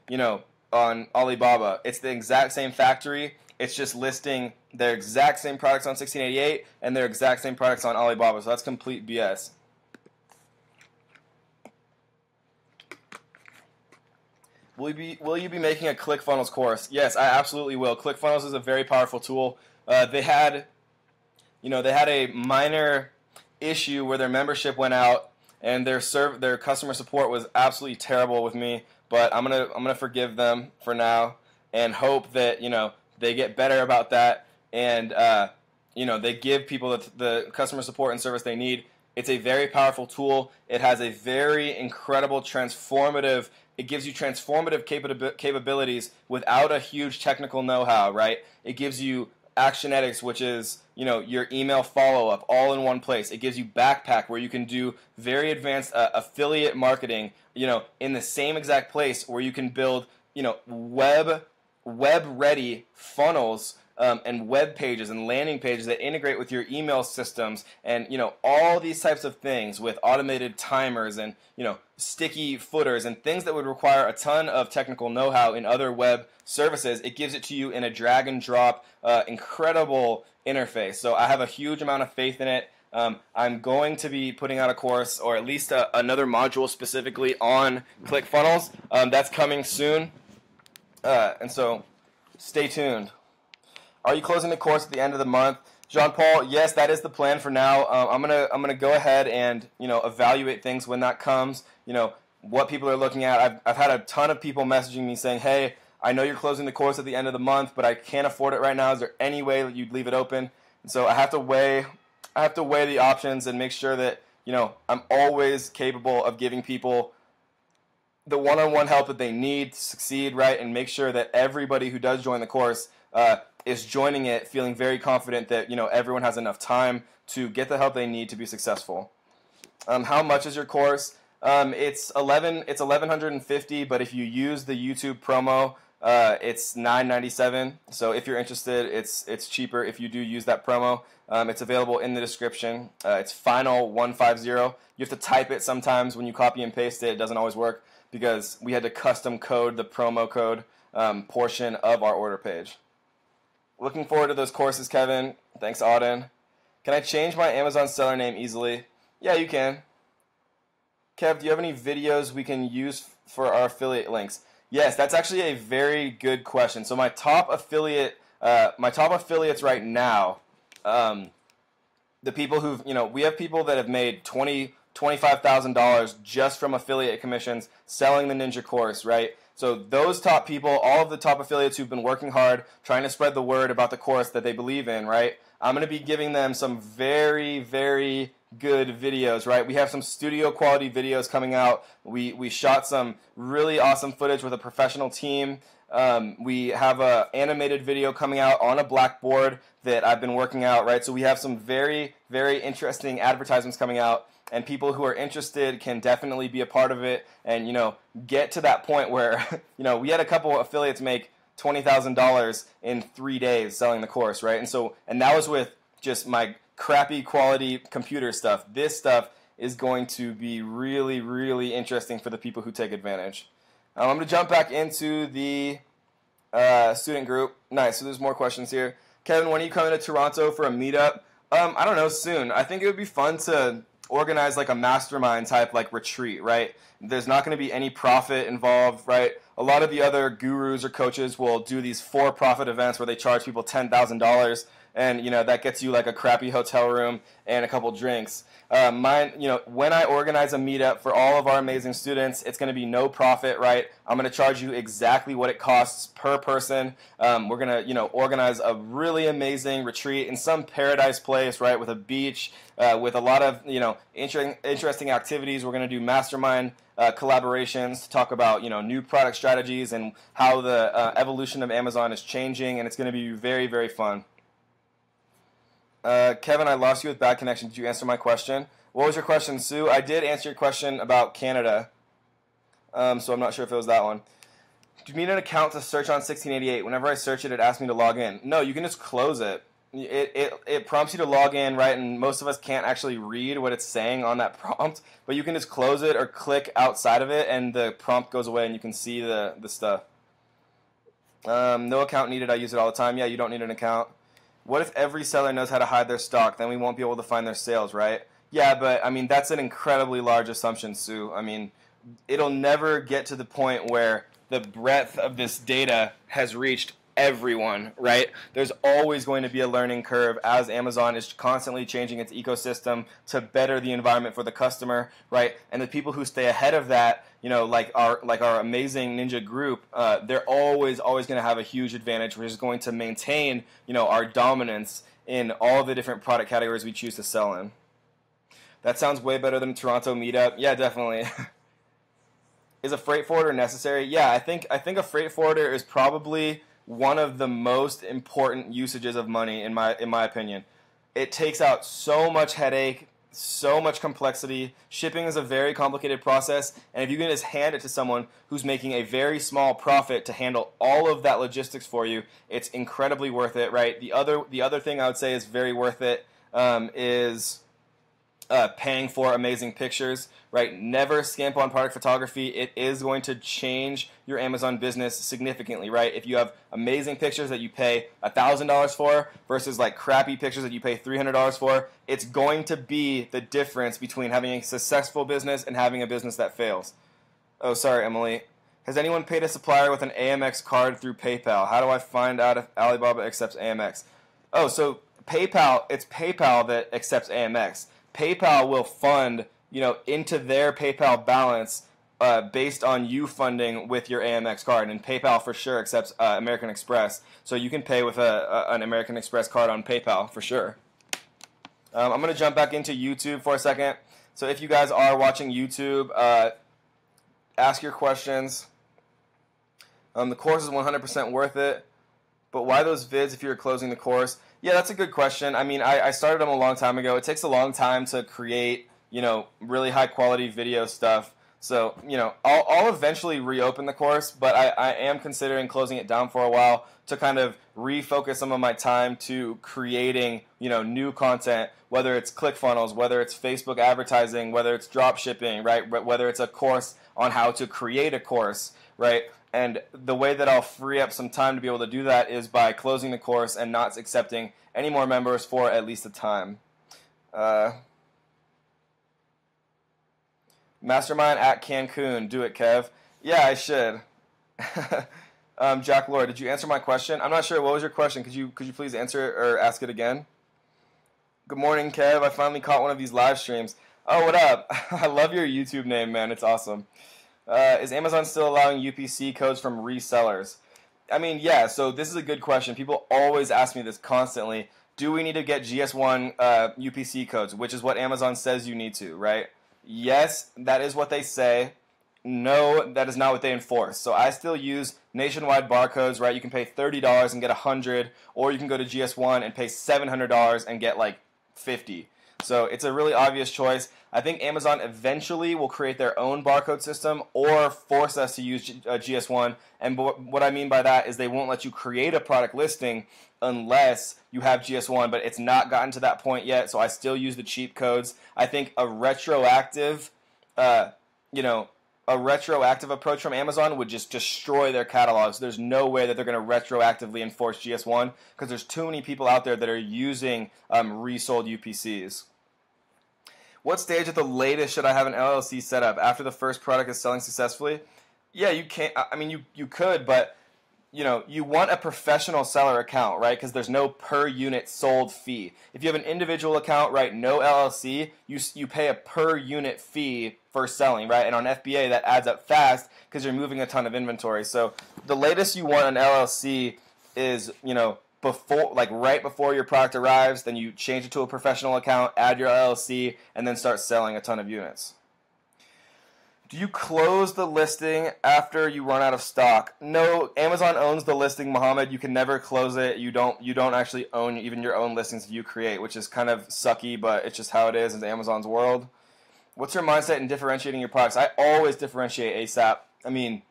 on Alibaba. It's the exact same factory. It's just listing their exact same products on 1688 and their exact same products on Alibaba. So that's complete BS. Will you be making a ClickFunnels course? Yes, I absolutely will. ClickFunnels is a very powerful tool. They had a minor issue where their membership went out and their customer support was absolutely terrible with me. But I'm gonna forgive them for now and hope that they get better about that and they give people the customer support and service they need. It's a very powerful tool. It has a very incredible transformative. It gives you transformative capabilities without a huge technical know-how, right? It gives you Actionetics, which is your email follow-up all in one place. It gives you Backpack, where you can do very advanced affiliate marketing in the same exact place, where you can build web ready funnels and web pages and landing pages that integrate with your email systems, and all these types of things with automated timers and sticky footers and things that would require a ton of technical know-how in other web services. It gives it to you in a drag and drop incredible interface. So I have a huge amount of faith in it. I'm going to be putting out a course, or at least another module specifically on ClickFunnels. That's coming soon, and so stay tuned. Are you closing the course at the end of the month? Jean-Paul, yes, that is the plan for now. I'm gonna go ahead and evaluate things when that comes. What people are looking at. I've had a ton of people messaging me saying, hey, I know you're closing the course at the end of the month, but I can't afford it right now. Is there any way that you'd leave it open? And so I have to weigh the options and make sure that I'm always capable of giving people the one-on-one help that they need to succeed, right? And make sure that everybody who does join the course is joining it feeling very confident that everyone has enough time to get the help they need to be successful. How much is your course? It's $1,150, but if you use the YouTube promo, it's $997. So if you're interested, it's cheaper if you do use that promo. It's available in the description. It's final150. You have to type it sometimes when you copy and paste it. It doesn't always work because we had to custom code the promo code portion of our order page. Looking forward to those courses, Kevin. Thanks, Auden. Can I change my Amazon seller name easily? Yeah, you can. Kev, do you have any videos we can use for our affiliate links? Yes, that's actually a very good question. So my top affiliates right now, the people who've, we have people that have made $25,000 just from affiliate commissions selling the Ninja course, right? So those top people, all of the top affiliates who've been working hard, trying to spread the word about the course that they believe in, right? I'm going to be giving them some very, very good videos, right? We have some studio quality videos coming out. We shot some really awesome footage with a professional team. We have a animated video coming out on a blackboard that I've been working out, right? So we have some very, very interesting advertisements coming out, and people who are interested can definitely be a part of it and, get to that point where, we had a couple affiliates make $20,000 in 3 days selling the course, right? And that was with just my crappy quality computer stuff. This stuff is going to be really, really interesting for the people who take advantage. I'm going to jump back into the student group. Nice, so there's more questions here. Kevin, when are you coming to Toronto for a meetup? I don't know, soon. I think it would be fun to organize like a mastermind type like retreat, right? There's not going to be any profit involved, right? A lot of the other gurus or coaches will do these for-profit events where they charge people $10,000, and that gets you like a crappy hotel room and a couple drinks. When I organize a meetup for all of our amazing students, it's going to be no profit, right? I'm going to charge you exactly what it costs per person. We're going to, organize a really amazing retreat in some paradise place, right, with a beach, with a lot of, interesting activities. We're going to do mastermind collaborations to talk about, new product strategies and how the evolution of Amazon is changing, and it's going to be very, very fun. Kevin, I lost you with bad connection. Did you answer my question? What was your question, Sue? I did answer your question about Canada, so I'm not sure if it was that one. Do you need an account to search on 1688? Whenever I search it, it asks me to log in. No, you can just close it. It prompts you to log in, right? And most of us can't actually read what it's saying on that prompt, but you can just close it or click outside of it, and the prompt goes away, and you can see the stuff. No account needed. I use it all the time. Yeah, you don't need an account. What if every seller knows how to hide their stock? Then we won't be able to find their sales, right? Yeah, but, that's an incredibly large assumption, Sue. It'll never get to the point where the breadth of this data has reached everyone, right? There's always going to be a learning curve as Amazon is constantly changing its ecosystem to better the environment for the customer, right? And the people who stay ahead of that, like our amazing Ninja group, they're always going to have a huge advantage, which is going to maintain, our dominance in all the different product categories we choose to sell in. That sounds way better than a Toronto meetup. Yeah, definitely. Is a freight forwarder necessary? Yeah, I think a freight forwarder is probably one of the most important usages of money in my opinion. It takes out so much headache so much complexity. Shipping is a very complicated process, and if you can just hand it to someone who's making a very small profit to handle all of that logistics for you, it's incredibly worth it, right? The other thing I would say is very worth it is paying for amazing pictures, right? Never skimp on product photography. It is going to change your Amazon business significantly, right? If you have amazing pictures that you pay $1,000 for versus like crappy pictures that you pay $300 for, it's going to be the difference between having a successful business and having a business that fails. Oh, sorry, Emily. Has anyone paid a supplier with an Amex card through PayPal? How do I find out if Alibaba accepts Amex? Oh, so PayPal, it's PayPal that accepts Amex. PayPal will fund, into their PayPal balance based on you funding with your Amex card, and PayPal for sure accepts American Express, so you can pay with an American Express card on PayPal for sure. I'm going to jump back into YouTube for a second. So if you guys are watching YouTube, ask your questions. The course is 100% worth it, but why those vids if you're closing the course? Yeah, that's a good question. I mean, I started them a long time ago. It takes a long time to create, really high quality video stuff. So, I'll eventually reopen the course, but I am considering closing it down for a while to kind of refocus some of my time to creating, new content, whether it's ClickFunnels, whether it's Facebook advertising, whether it's drop shipping, right? Whether it's a course on how to create a course, right? And the way that I'll free up some time to be able to do that is by closing the course and not accepting any more members for at least a time. Mastermind at Cancun. Do it, Kev. Yeah, I should. Jack Lord, did you answer my question? I'm not sure. What was your question? Could you please answer it or ask it again? Good morning, Kev. I finally caught one of these live streams. Oh, what up? I love your YouTube name, man. It's awesome. Is Amazon still allowing UPC codes from resellers? I mean, yeah, so this is a good question. People always ask me this constantly. Do we need to get GS1 UPC codes, which is what Amazon says you need to, right? Yes, that is what they say. No, that is not what they enforce. So I still use nationwide barcodes, right? You can pay $30 and get 100, or you can go to GS1 and pay $700 and get like 50. So it's a really obvious choice. I think Amazon eventually will create their own barcode system or force us to use GS1. And what I mean by that is they won't let you create a product listing unless you have GS1, but it's not gotten to that point yet, so I still use the cheap codes. I think a retroactive, a retroactive approach from Amazon would just destroy their catalogs. There's no way that they're going to retroactively enforce GS1 because there's too many people out there that are using resold UPCs. What stage at the latest should I have an LLC set up? After the first product is selling successfully? Yeah, you can't. I mean, you could, but you want a professional seller account, right? Because there's no per unit sold fee. If you have an individual account, right, no LLC, you pay a per unit fee for selling, right? And on FBA, that adds up fast because you're moving a ton of inventory. So the latest you want an LLC is, right before your product arrives, then you change it to a professional account, add your LLC, and then start selling a ton of units. Do you close the listing after you run out of stock? No, Amazon owns the listing, Mohammed. You can never close it. You don't actually own even your own listings that you create, which is kind of sucky, but it's just how it is in Amazon's world. What's your mindset in differentiating your products? I always differentiate ASAP. I mean,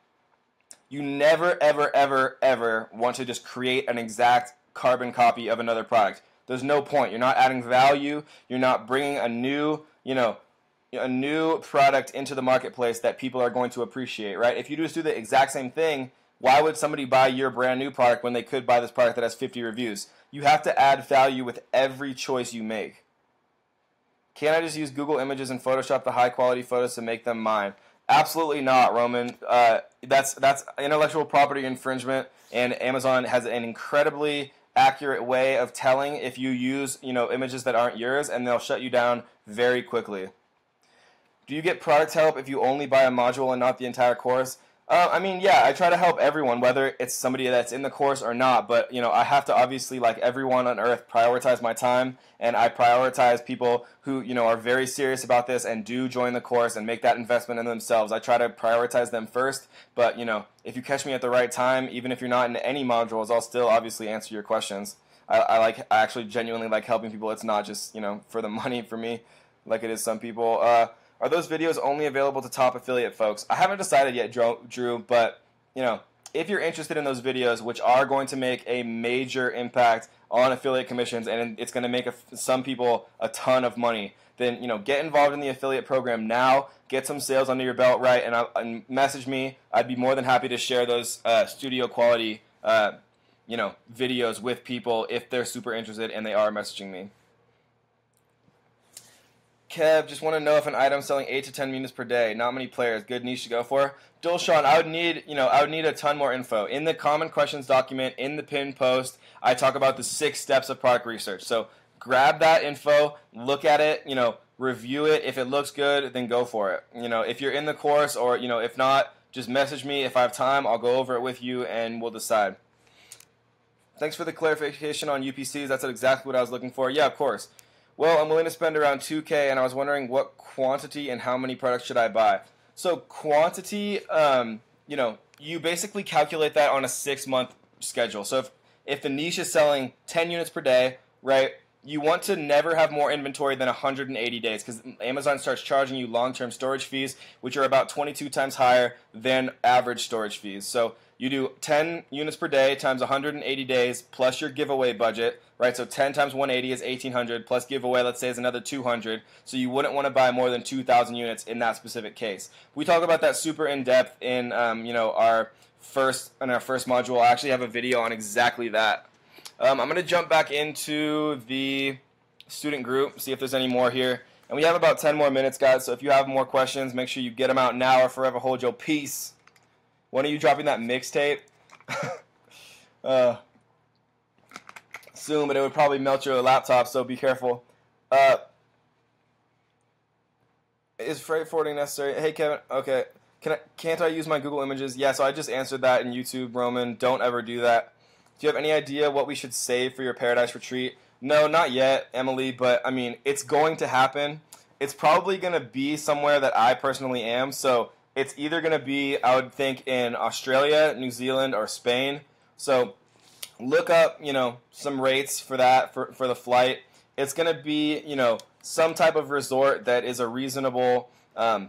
you never, ever, ever, ever want to just create an exact carbon copy of another product. There's no point. You're not adding value. You're not bringing a new product into the marketplace that people are going to appreciate, right? If you just do the exact same thing, why would somebody buy your brand new product when they could buy this product that has 50 reviews? You have to add value with every choice you make. Can I just use Google Images and Photoshop the high quality photos to make them mine? Absolutely not, Roman. That's intellectual property infringement, and Amazon has an incredibly accurate way of telling if you use images that aren't yours, and they'll shut you down very quickly. Do you get product help if you only buy a module and not the entire course? I mean, yeah, I try to help everyone, whether it's somebody that's in the course or not. But I have to obviously, like everyone on earth, prioritize my time, and I prioritize people who are very serious about this and do join the course and make that investment in themselves. I try to prioritize them first. But if you catch me at the right time, even if you're not in any modules, I'll still obviously answer your questions. I actually genuinely like helping people. It's not just for the money for me. like it is some people. Are those videos only available to top affiliate folks? I haven't decided yet, Drew, but if you're interested in those videos, which are going to make a major impact on affiliate commissions, and it's going to make some people a ton of money, then get involved in the affiliate program now. Get some sales under your belt, right? And message me. I'd be more than happy to share those studio quality, videos with people if they're super interested and they are messaging me. Kev, just want to know if an item selling 8 to 10 units per day, not many players, good niche to go for. Dulshan, I would need a ton more info. In the common questions document, in the pinned post, I talk about the 6 steps of product research. So grab that info, look at it, review it. If it looks good, then go for it. If you're in the course, or if not, just message me. If I have time, I'll go over it with you and we'll decide. Thanks for the clarification on UPCs. That's exactly what I was looking for. Yeah, of course. Well, I'm willing to spend around $2K, and I was wondering what quantity and how many products should I buy. So quantity, you basically calculate that on a 6-month schedule. So if the niche is selling 10 units per day, right, you want to never have more inventory than 180 days, because Amazon starts charging you long-term storage fees, which are about 22 times higher than average storage fees. So you do 10 units per day times 180 days plus your giveaway budget, right? So 10 times 180 is 1,800 plus giveaway, let's say, is another 200. So you wouldn't want to buy more than 2,000 units in that specific case. We talk about that super in depth in our first module. I actually have a video on exactly that. I'm going to jump back into the student group, see if there's any more here. And we have about 10 more minutes, guys. So if you have more questions, make sure you get them out now or forever hold your peace. When are you dropping that mixtape? Soon, but it would probably melt your laptop, so be careful. Is freight forwarding necessary? Hey, Kevin. Okay. Can't I use my Google Images? Yeah, so I just answered that in YouTube, Roman. Don't ever do that. Do you have any idea what we should save for your Paradise Retreat? No, not yet, Emily, but, I mean, it's going to happen. It's probably going to be somewhere that I personally am, so it's either going to be, I would think, in Australia, New Zealand, or Spain. So look up, some rates for that, for the flight. It's going to be, some type of resort that is a reasonable, a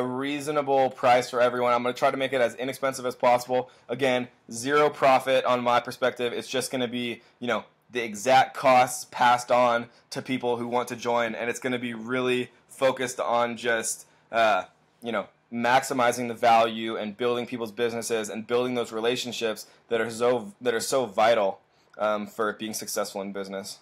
reasonable price for everyone. I'm going to try to make it as inexpensive as possible. Again, zero profit on my perspective. It's just going to be, the exact costs passed on to people who want to join, and it's going to be really focused on just, maximizing the value and building people's businesses and building those relationships that are so vital for being successful in business.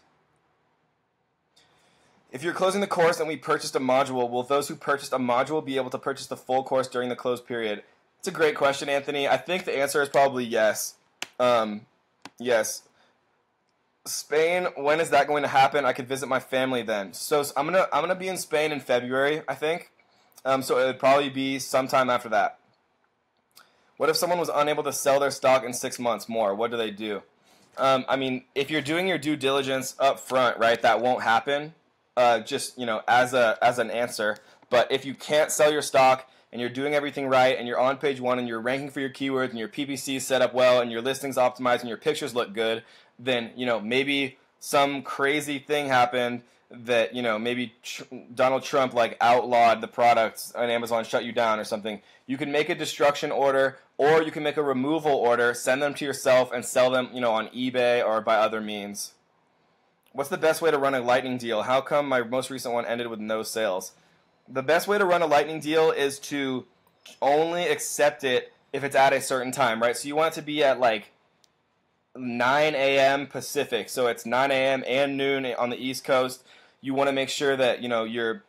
If you're closing the course and we purchased a module, will those who purchased a module be able to purchase the full course during the closed period? It's a great question, Anthony. I think the answer is probably yes. Yes. Spain, when is that going to happen? I could visit my family then. So I'm gonna be in Spain in February, I think. So it would probably be sometime after that. What if someone was unable to sell their stock in 6 months more? What do they do? I mean, if you're doing your due diligence up front, right, that won't happen. Just as an answer. But if you can't sell your stock and you're doing everything right and you're on page 1 and you're ranking for your keywords and your PPC is set up well and your listings optimized and your pictures look good, then maybe some crazy thing happened that maybe Donald Trump outlawed the products and Amazon shut you down or something. You can make a destruction order or you can make a removal order, send them to yourself and sell them on eBay or by other means. What's the best way to run a lightning deal? How come my most recent one ended with no sales? The best way to run a lightning deal is to only accept it if it's at a certain time, right? So you want it to be at 9 a.m. Pacific. So it's 9 a.m. and noon on the East Coast. You want to make sure that you're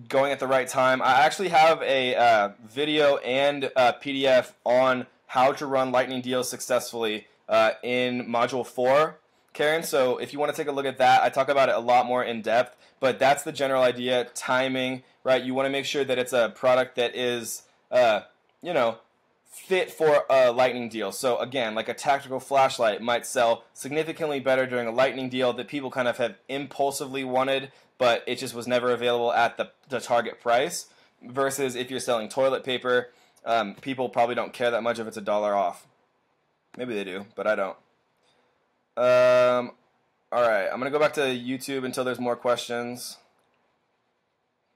going at the right time. I actually have a video and a PDF on how to run lightning deals successfully in Module 4. Karen, so if you want to take a look at that, I talk about it a lot more in depth, but that's the general idea, timing, right? You want to make sure that it's a product that is, fit for a lightning deal. So again, like a tactical flashlight might sell significantly better during a lightning deal that people kind of have impulsively wanted, but it just was never available at the target price, versus if you're selling toilet paper, people probably don't care that much if it's $1 off. Maybe they do, but I don't. Alright, I'm going to go back to YouTube until there's more questions.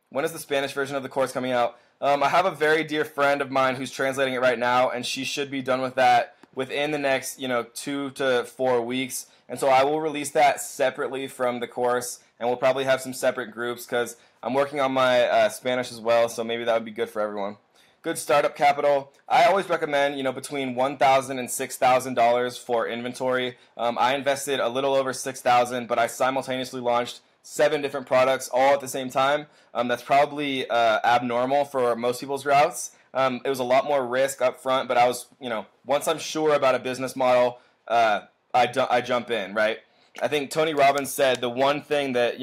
When is the Spanish version of the course coming out? I have a very dear friend of mine who's translating it right now, and she should be done with that within the next 2 to 4 weeks. And so I will release that separately from the course, and we'll probably have some separate groups because I'm working on my Spanish as well, so maybe that would be good for everyone. Good startup capital. I always recommend, between $1,000 and $6,000 for inventory. I invested a little over $6,000, but I simultaneously launched 7 different products all at the same time. That's probably abnormal for most people's routes. It was a lot more risk up front, but I was, once I'm sure about a business model, I jump in, right? I think Tony Robbins said the one thing that,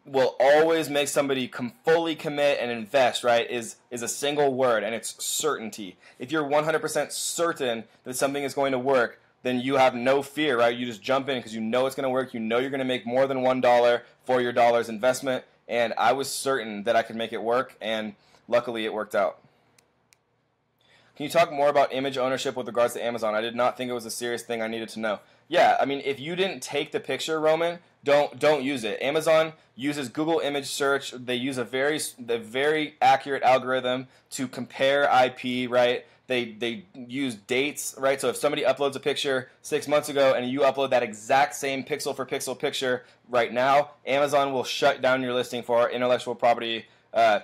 will always make somebody fully commit and invest, right, is a single word, and it's certainty. If you're 100% certain that something is going to work, then you have no fear, right? You just jump in because you know it's going to work. You know you're going to make more than $1 for your dollar's investment, and I was certain that I could make it work, and luckily it worked out. Can you talk more about image ownership with regards to Amazon? I did not think it was a serious thing I needed to know. Yeah, I mean, if you didn't take the picture, Roman, don't use it. Amazon uses Google image search. They use a very accurate algorithm to compare IP, right? They use dates, right? So if somebody uploads a picture 6 months ago and you upload that exact same pixel for pixel picture right now, Amazon will shut down your listing for intellectual property.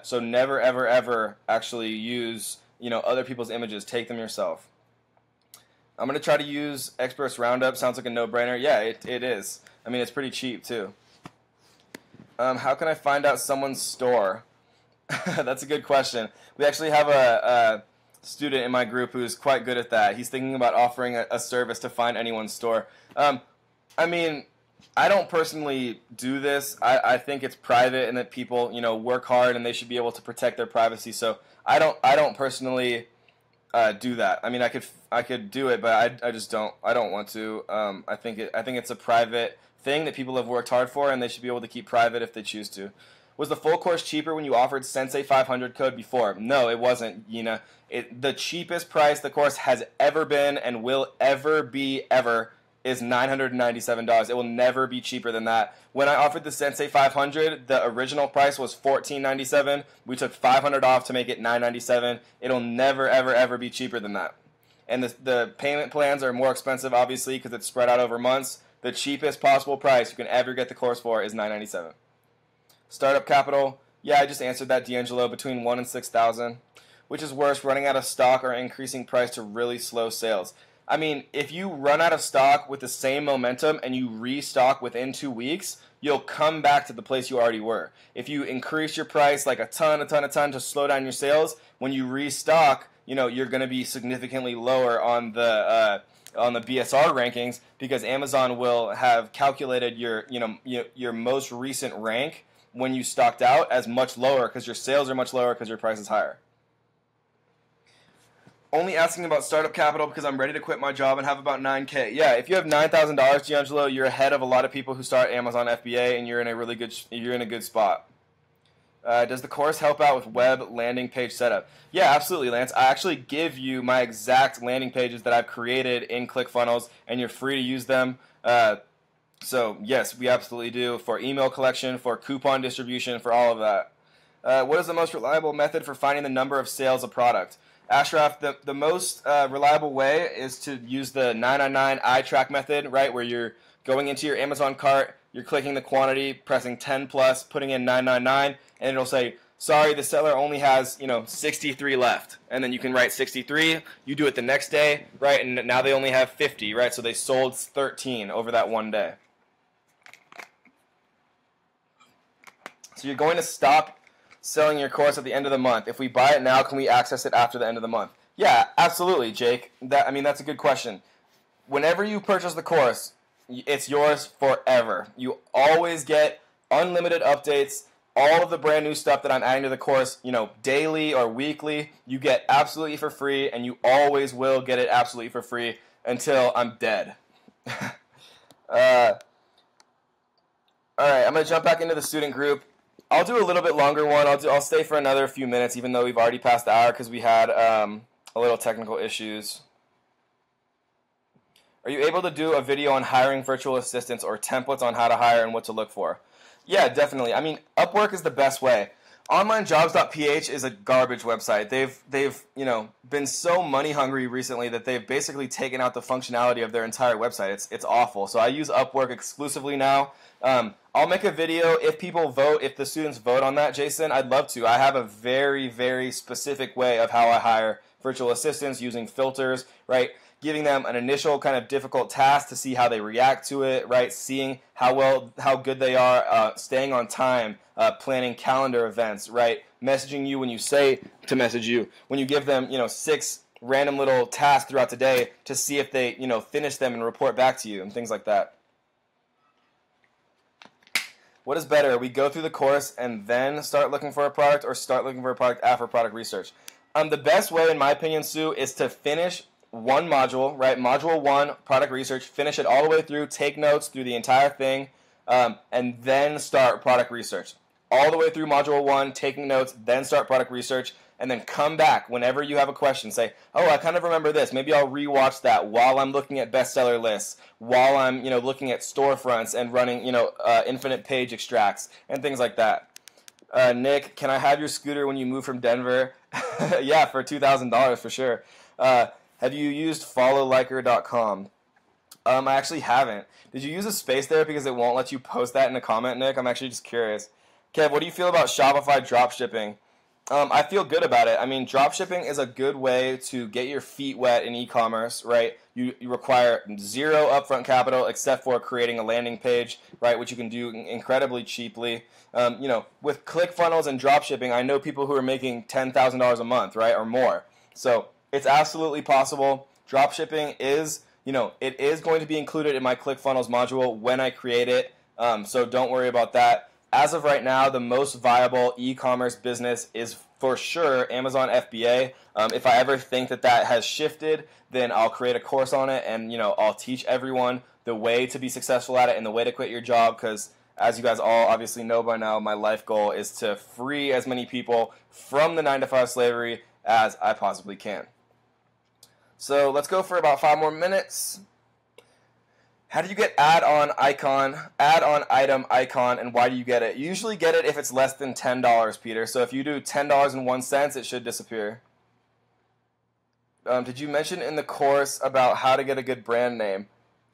So never, ever, ever actually use other people's images. Take them yourself. I'm going to try to use Experts Roundup. Sounds like a no-brainer. Yeah, it is. I mean, it's pretty cheap, too. How can I find out someone's store? That's a good question. We actually have a student in my group who's quite good at that. He's thinking about offering a service to find anyone's store. I mean, I don't personally do this. I think it's private and that people, work hard and they should be able to protect their privacy. So I don't personally do that. I mean, I could do it, but I just don't. I don't want to. I think it's a private thing that people have worked hard for, and they should be able to keep private if they choose to. Was the full course cheaper when you offered Sensei 500 code before? No, it wasn't. The cheapest price the course has ever been and will ever be is $997. It will never be cheaper than that. When I offered the Sensei 500, the original price was $1497. We took $500 off to make it $997. It'll never, ever, ever be cheaper than that. And the payment plans are more expensive, obviously, because it's spread out over months. The cheapest possible price you can ever get the course for is $997. Startup capital, yeah, I just answered that, D'Angelo, between $1,000 and $6,000. Which is worse, running out of stock or increasing price to really slow sales? I mean, if you run out of stock with the same momentum and you restock within 2 weeks, you'll come back to the place you already were. If you increase your price like a ton to slow down your sales, when you restock, you're going to be significantly lower on the BSR rankings because Amazon will have calculated your most recent rank when you stocked out as much lower because your sales are much lower because your price is higher. Only asking about startup capital because I'm ready to quit my job and have about $9K. Yeah, if you have $9,000, D'Angelo, you're ahead of a lot of people who start Amazon FBA, and you're in a good spot. Does the course help out with web landing page setup? Yeah, absolutely, Lance. I actually give you my exact landing pages that I've created in ClickFunnels, and you're free to use them. So yes, we absolutely do for email collection, for coupon distribution, for all of that. What is the most reliable method for finding the number of sales of product? Ashraf, the most reliable way is to use the 999 iTrack method, right, where you're going into your Amazon cart, you're clicking the quantity, pressing 10 plus, putting in 999, and it'll say, sorry, the seller only has 63 left. And then you can write 63, you do it the next day, right, and now they only have 50, right, so they sold 13 over that one day. So you're going to stop selling your course at the end of the month. If we buy it now, can we access it after the end of the month? Yeah, absolutely, Jake. That's a good question. Whenever you purchase the course, it's yours forever. You always get unlimited updates, all of the brand new stuff that I'm adding to the course, daily or weekly, you get absolutely for free, and you always will get it absolutely for free until I'm dead. All right, I'm going to jump back into the student group. I'll do a little bit longer one. I'll stay for another few minutes, even though we've already passed the hour because we had a little technical issues. Are you able to do a video on hiring virtual assistants or templates on how to hire and what to look for? Yeah, definitely. I mean, Upwork is the best way. OnlineJobs.ph is a garbage website. They've been so money hungry recently that they've basically taken out the functionality of their entire website. It's awful. So I use Upwork exclusively now. I'll make a video if people vote, if the students vote on that, Jason. I'd love to. I have a very, very specific way of how I hire virtual assistants using filters, right? Giving them an initial kind of difficult task to see how they react to it, right? Seeing how good they are, staying on time, planning calendar events, right? Messaging you when you say to message you. When you give them, 6 random little tasks throughout the day to see if they, finish them and report back to you and things like that. What is better? We go through the course and then start looking for a product, or start looking for a product after product research? The best way, in my opinion, Sue, is to finish one module, right? Module 1, product research, finish it all the way through, take notes through the entire thing, and then start product research. All the way through module 1, taking notes, then start product research, and then come back whenever you have a question. Say, oh, I kind of remember this. Maybe I'll rewatch that while I'm looking at bestseller lists, while I'm, looking at storefronts and running, infinite page extracts and things like that. Nick, can I have your scooter when you move from Denver? Yeah, for $2,000 for sure. Have you used followliker.com? I actually haven't. Did you use a space there because it won't let you post that in a comment, Nick? I'm actually just curious. Kev, what do you feel about Shopify dropshipping? I feel good about it. I mean, dropshipping is a good way to get your feet wet in e-commerce, right? You require zero upfront capital except for creating a landing page, right, which you can do incredibly cheaply. With ClickFunnels and dropshipping, I know people who are making $10,000 a month, right, or more. So it's absolutely possible. Dropshipping is, it is going to be included in my ClickFunnels module when I create it, so don't worry about that. As of right now, the most viable e-commerce business is for sure Amazon FBA. If I ever think that has shifted, then I'll create a course on it, and I'll teach everyone the way to be successful at it and the way to quit your job, because as you guys all obviously know by now, my life goal is to free as many people from the 9-to-5 slavery as I possibly can. So let's go for about 5 more minutes. How do you get add-on item icon, and why do you get it? You usually get it if it's less than $10, Peter. So if you do $10.01, it should disappear. Did you mention in the course about how to get a good brand name?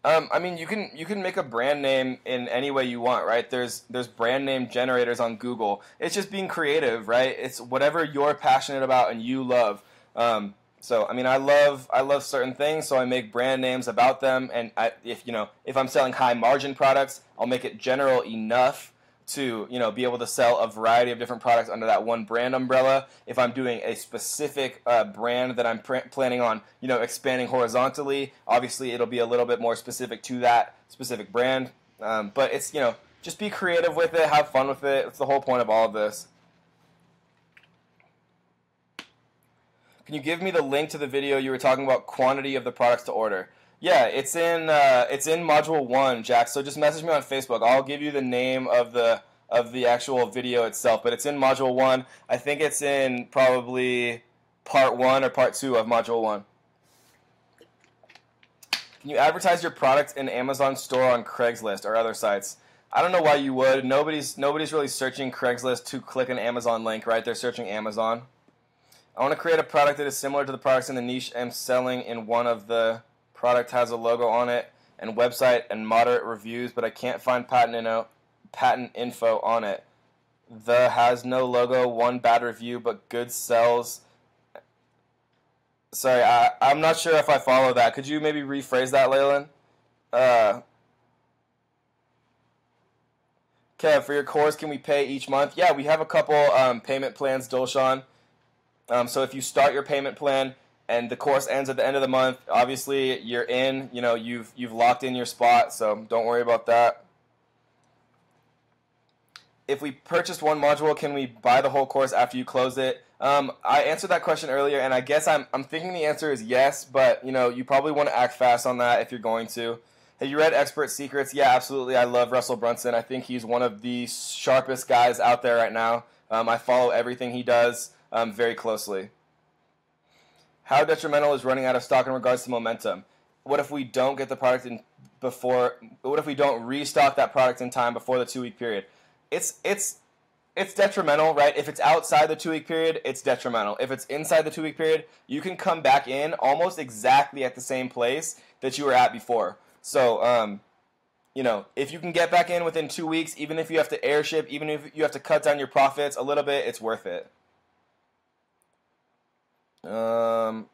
I mean, you can make a brand name in any way you want, right? There's brand name generators on Google. It's just being creative, right? It's whatever you're passionate about and you love. So I mean, I love certain things, so I make brand names about them. And if I'm selling high margin products, I'll make it general enough to be able to sell a variety of different products under that one brand umbrella. If I'm doing a specific brand that I'm planning on expanding horizontally, obviously it'll be a little bit more specific to that specific brand. But it's just be creative with it, have fun with it. It's the whole point of all of this. Can you give me the link to the video you were talking about quantity of the products to order? Yeah, it's in module 1, Jack. So just message me on Facebook. I'll give you the name of the actual video itself, but it's in module 1. I think it's in probably part 1 or part 2 of module 1. Can you advertise your product in Amazon store on Craigslist or other sites? I don't know why you would. Nobody's really searching Craigslist to click an Amazon link, right? They're searching Amazon. I want to create a product that is similar to the products in the niche I'm selling. In one of the product has a logo on it and website and moderate reviews, but I can't find patent info on it. The has no logo, 1 bad review, but good sells. Sorry, I'm not sure if I follow that. Could you maybe rephrase that, Leyland? Kev, for your course, can we pay each month? Yeah, we have a couple payment plans, Dolshan. So if you start your payment plan and the course ends at the end of the month, obviously you're in. You've locked in your spot, so don't worry about that. If we purchased one module, can we buy the whole course after you close it? I answered that question earlier, and I guess I'm thinking the answer is yes, but you probably want to act fast on that if you're going to. Have you read Expert Secrets? Yeah, absolutely. I love Russell Brunson. I think he's one of the sharpest guys out there right now. I follow everything he does very closely. How detrimental is running out of stock in regards to momentum? What if we don't get the product in before? What if we don't restock that product in time before the 2-week period? It's It's detrimental, right? If it's outside the 2-week period, it's detrimental. If it's inside the 2-week period, you can come back in almost exactly at the same place that you were at before. So, you know, if you can get back in within 2 weeks, even if you have to airship, even if you have to cut down your profits a little bit, it's worth it.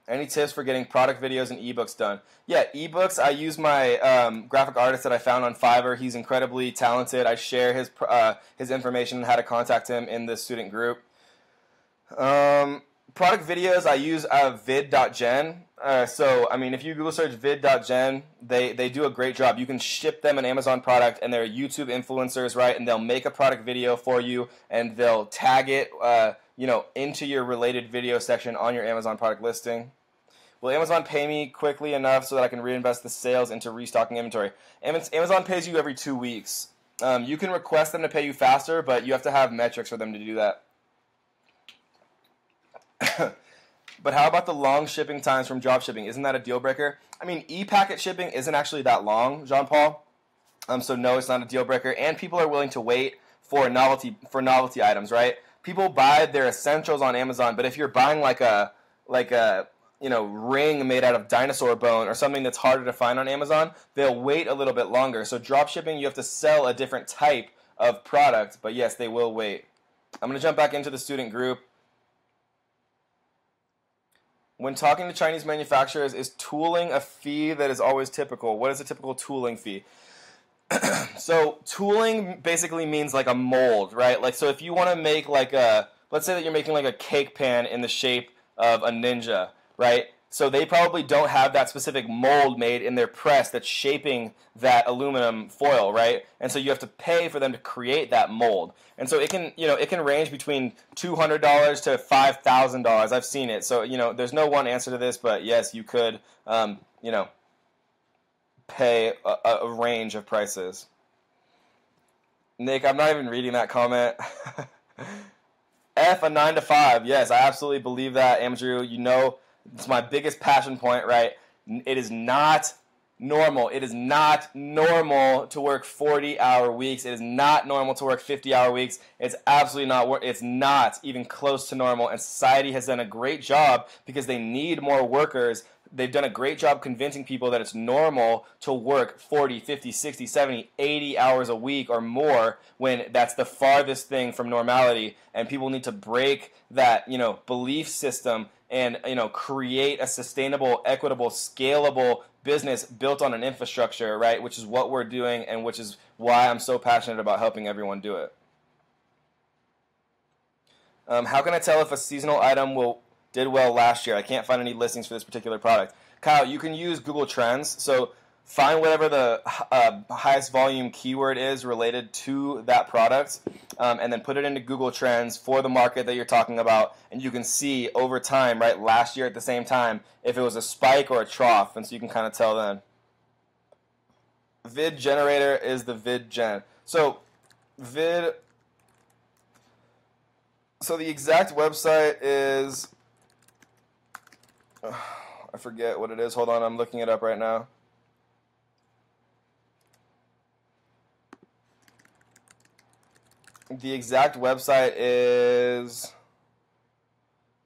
Any tips for getting product videos and ebooks done? Yeah, ebooks, I use my graphic artist that I found on Fiverr. He's incredibly talented. I share his information and how to contact him in the student group. Product videos, I use vid.gen. So, I mean, if you Google search vid.gen, they do a great job. You can ship them an Amazon product, and they're YouTube influencers, right? And they'll make a product video for you, and they'll tag it, you know, into your related video section on your Amazon product listing. Will Amazon pay me quickly enough so that I can reinvest the sales into restocking inventory? Amazon pays you every 2 weeks. You can request them to pay you faster, but you have to have metrics for them to do that. But how about the long shipping times from drop shipping? Isn't that a deal breaker? I mean, e-packet shipping isn't actually that long, Jean-Paul. So no, it's not a deal breaker. And people are willing to wait for novelty items, right? People buy their essentials on Amazon, but if you're buying like a you know, ring made out of dinosaur bone or something that's harder to find on Amazon, they'll wait a little bit longer. So drop shipping, you have to sell a different type of product, but yes, they will wait. I'm going to jump back into the student group. When talking to Chinese manufacturers, is tooling a fee that is always typical? What is a typical tooling fee? So tooling basically means like a mold, right? Like, so if you want to make like let's say that you're making like a cake pan in the shape of a ninja, right? So they probably don't have that specific mold made in their press that's shaping that aluminum foil, right? And so you have to pay for them to create that mold. And so it can, you know, it can range between $200 to $5,000. I've seen it. So, you know, there's no one answer to this, but yes, you could, you know, pay a range of prices. Nick, I'm not even reading that comment. A 9 to 5. Yes, I absolutely believe that, Andrew. You know, it's my biggest passion point, right? It is not normal. It is not normal to work 40-hour weeks. It is not normal to work 50-hour weeks. It's absolutely not. It's not even close to normal. And society has done a great job because they need more workers. They've done a great job convincing people that it's normal to work 40, 50, 60, 70, 80 hours a week or more when that's the farthest thing from normality. And people need to break that, you know, belief system and, you know, create a sustainable, equitable, scalable business built on an infrastructure, right? Which is what we're doing, and which is why I'm so passionate about helping everyone do it. How can I tell if a seasonal item did well last year? I can't find any listings for this particular product. Kyle, you can use Google Trends. So find whatever the highest volume keyword is related to that product, and then put it into Google Trends for the market that you're talking about, and you can see over time, right, last year at the same time, if it was a spike or a trough, and so you can kind of tell then. Vid generator is the vid gen. So the exact website is, I forget what it is. Hold on, I'm looking it up right now. The exact website is,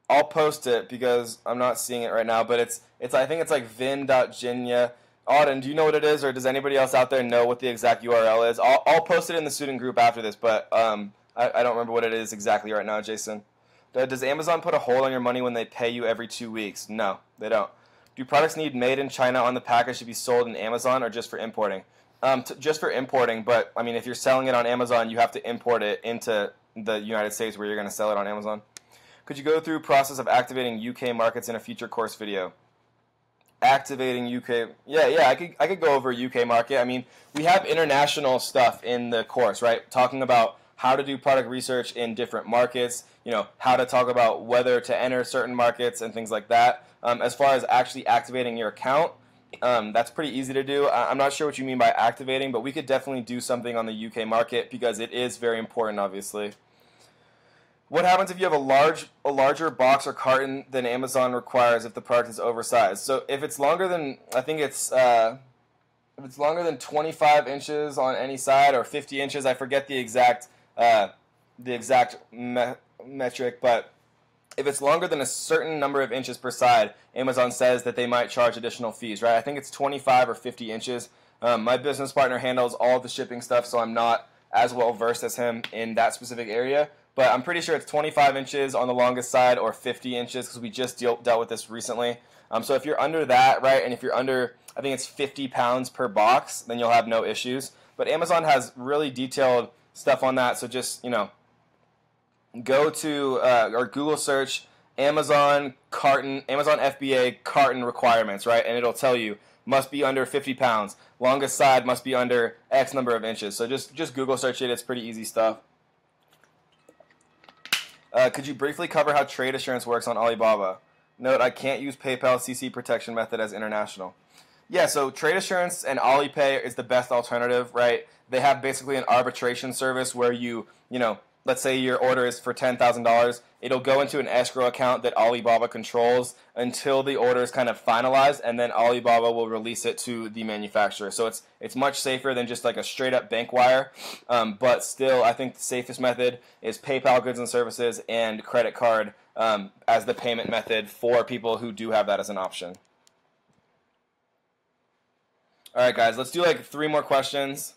I'll post it because I'm not seeing it right now, but it's I think it's like vin.genya. Auden, do you know what it is, or does anybody else out there know what the exact URL is? I'll post it in the student group after this, but I don't remember what it is exactly right now, Jason. Does Amazon put a hold on your money when they pay you every 2 weeks? No, they don't. Do products need made in China on the package to be sold in Amazon, or just for importing? Just for importing, but I mean, if you're selling it on Amazon, you have to import it into the United States where you're going to sell it on Amazon. Could you go through process of activating UK markets in a future course video? Activating UK, yeah, I could go over UK market. I mean, we have international stuff in the course, right? Talking about how to do product research in different markets, you know, how to talk about whether to enter certain markets and things like that. As far as actually activating your account, that's pretty easy to do. I'm not sure what you mean by activating, but we could definitely do something on the UK market because it is very important, obviously. What happens if you have a larger box or carton than Amazon requires if the product is oversized? So if it's longer than, I think it's, if it's longer than 25 inches on any side or 50 inches, I forget the exact the exact metric, but if it's longer than a certain number of inches per side, Amazon says that they might charge additional fees, right? I think it's 25 or 50 inches. My business partner handles all of the shipping stuff, so I'm not as well versed as him in that specific area. But I'm pretty sure it's 25 inches on the longest side or 50 inches because we just dealt with this recently. So if you're under that, right, and if you're under, I think it's 50 pounds per box, then you'll have no issues. But Amazon has really detailed stuff on that, so just, go to or Google search Amazon FBA carton requirements, right? And it'll tell you must be under 50 pounds. Longest side must be under X number of inches. So just Google search it. It's pretty easy stuff. Could you briefly cover how trade assurance works on Alibaba? Note, I can't use PayPal CC protection method as international. Yeah, so trade assurance and Alipay is the best alternative, right? They have basically an arbitration service where let's say your order is for $10,000. It'll go into an escrow account that Alibaba controls until the order is kind of finalized, and then Alibaba will release it to the manufacturer. So it's much safer than just like a straight-up bank wire. But still, I think the safest method is PayPal goods and services and credit card as the payment method for people who do have that as an option. All right, guys, let's do like 3 more questions.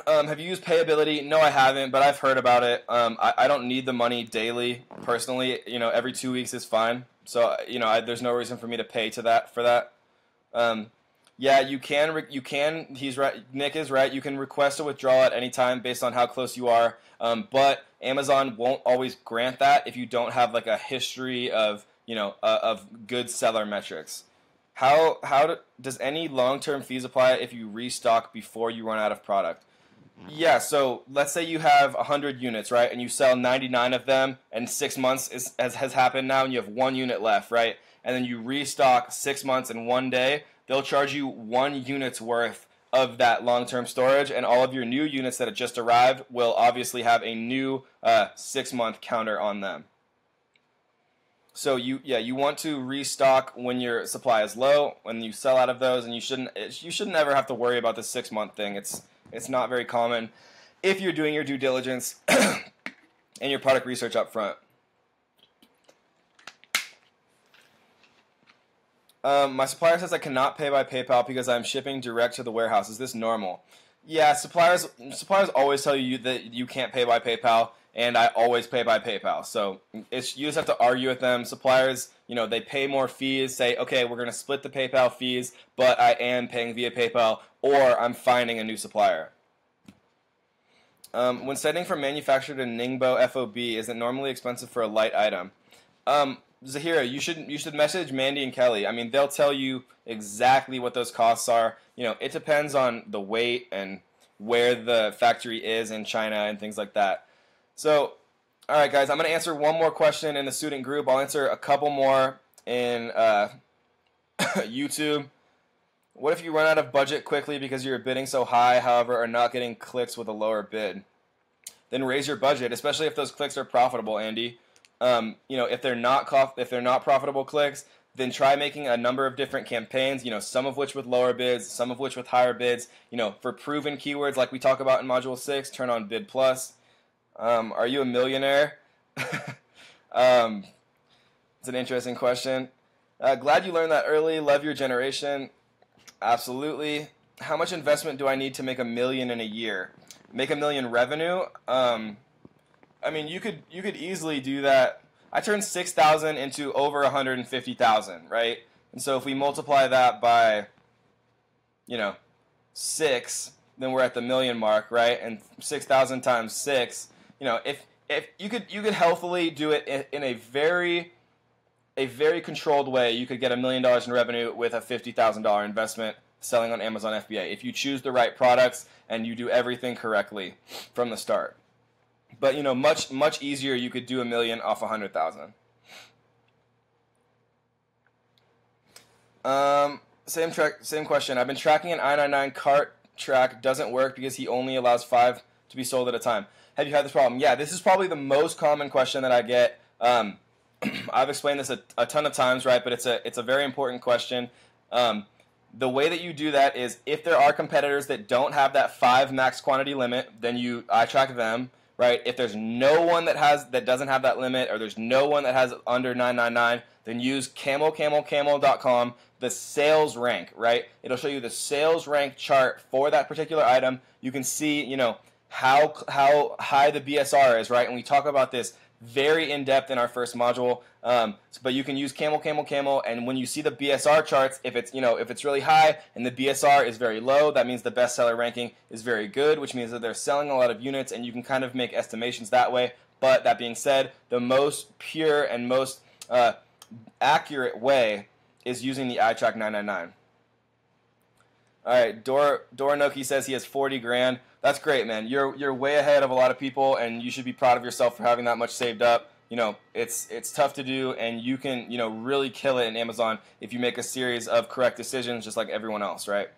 Have you used Payability? No, I haven't, but I've heard about it. I don't need the money daily, personally. Every 2 weeks is fine. So, there's no reason for me to pay for that. Yeah, you can. He's right. Nick is right. You can request a withdrawal at any time based on how close you are. But Amazon won't always grant that if you don't have like a history of good seller metrics. Does any long-term fees apply if you restock before you run out of product? Yeah, so let's say you have 100 units, right, and you sell 99 of them, and 6 months has happened now, and you have 1 unit left, right, and then you restock 6 months in 1 day, they'll charge you 1 unit's worth of that long-term storage, and all of your new units that have just arrived will obviously have a new 6-month counter on them. So you want to restock when your supply is low, when you sell out of those, and you shouldn't ever have to worry about the 6-month thing. It's not very common if you're doing your due diligence and your product research up front. My supplier says I cannot pay by PayPal because I'm shipping direct to the warehouse. Is this normal? Yeah, suppliers always tell you that you can't pay by PayPal, and I always pay by PayPal. So you just have to argue with them. Suppliers, they pay more fees. Say, okay, we're going to split the PayPal fees, but I am paying via PayPal, or I'm finding a new supplier. When sending from manufacturer to Ningbo FOB, is it normally expensive for a light item? Zahira, you should message Mandy and Kelly. I mean, they'll tell you exactly what those costs are. It depends on the weight and where the factory is in China and things like that. So, all right, guys, I'm going to answer one more question in the student group. I'll answer a couple more in YouTube. What if you run out of budget quickly because you're bidding so high, however, are not getting clicks with a lower bid? Then raise your budget, especially if those clicks are profitable, Andy. If they're not profitable clicks, then try making a number of different campaigns, some of which with lower bids, some of which with higher bids. For proven keywords like we talk about in Module 6, turn on Bid Plus. Are you a millionaire? It's an interesting question. Glad you learned that early. Love your generation. Absolutely. How much investment do I need to make $1 million in a year? Make $1 million revenue? I mean, you could easily do that. I turned 6,000 into over 150,000, right? And so if we multiply that by, 6, then we're at the million mark, right? And 6,000 times 6, if you could healthily do it in a very controlled way, you could get $1 million in revenue with a $50,000 investment selling on Amazon FBA if you choose the right products and you do everything correctly from the start. But much easier. You could do $1 million off 100,000. Same question. I've been tracking an I-99 cart track. Doesn't work because he only allows 5 to be sold at a time. Have you had this problem? Yeah, this is probably the most common question that I get. I've explained this a ton of times, right? But it's a very important question. The way that you do that is if there are competitors that don't have that 5 max quantity limit, then I track them. right? If there's no one that doesn't have that limit, or there's no one that has under 999, then use camel.com, the sales rank, right? It'll show you the sales rank chart for that particular item. You can see, you know, how high the BSR is, right? And we talk about this very in depth in our first module. But you can use camel, and when you see the BSR charts, if it's really high and the BSR is very low, that means the bestseller ranking is very good, which means that they're selling a lot of units, and you can kind of make estimations that way. But that being said, the most pure and most accurate way is using the iTrack 999. All right, Doranoki says he has 40 grand. That's great, man. You're way ahead of a lot of people, and you should be proud of yourself for having that much saved up. You know, it's tough to do, and you can, you know, really kill it in Amazon if you make a series of correct decisions, just like everyone else, right?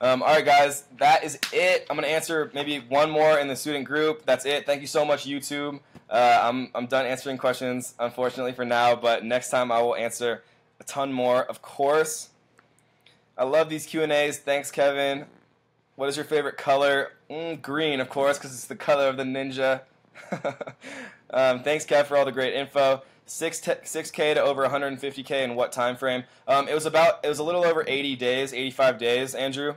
All right, guys, that is it. I'm gonna answer maybe one more in the student group. That's it. Thank you so much, YouTube. I'm done answering questions, unfortunately, for now, but next time I will answer a ton more, of course. I love these Q&As. Thanks, Kevin. What is your favorite color? Green, of course, because it's the color of the ninja. Thanks, Kev, for all the great info. 6K to over 150K in what time frame? It was a little over 80 days, 85 days, Andrew.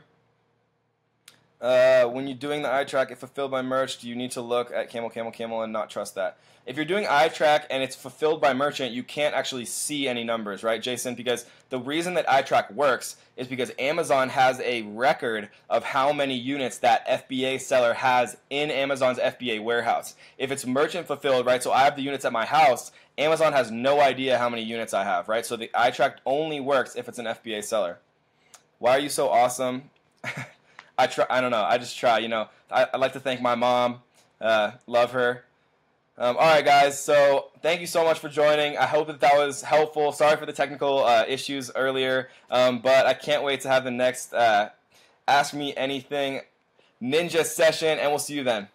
When you're doing the iTrack, if fulfilled by merch, do you need to look at camel and not trust that? If you're doing iTrack and it's fulfilled by merchant, you can't actually see any numbers, right, Jason? Because the reason that iTrack works is because Amazon has a record of how many units that FBA seller has in Amazon's FBA warehouse. If it's merchant fulfilled, right, so I have the units at my house, Amazon has no idea how many units I have, right? So the iTrack only works if it's an FBA seller. Why are you so awesome? I don't know. I just try. You know, I'd like to thank my mom. Love her. All right, guys. So thank you so much for joining. I hope that was helpful. Sorry for the technical issues earlier, but I can't wait to have the next Ask Me Anything Ninja session, and we'll see you then.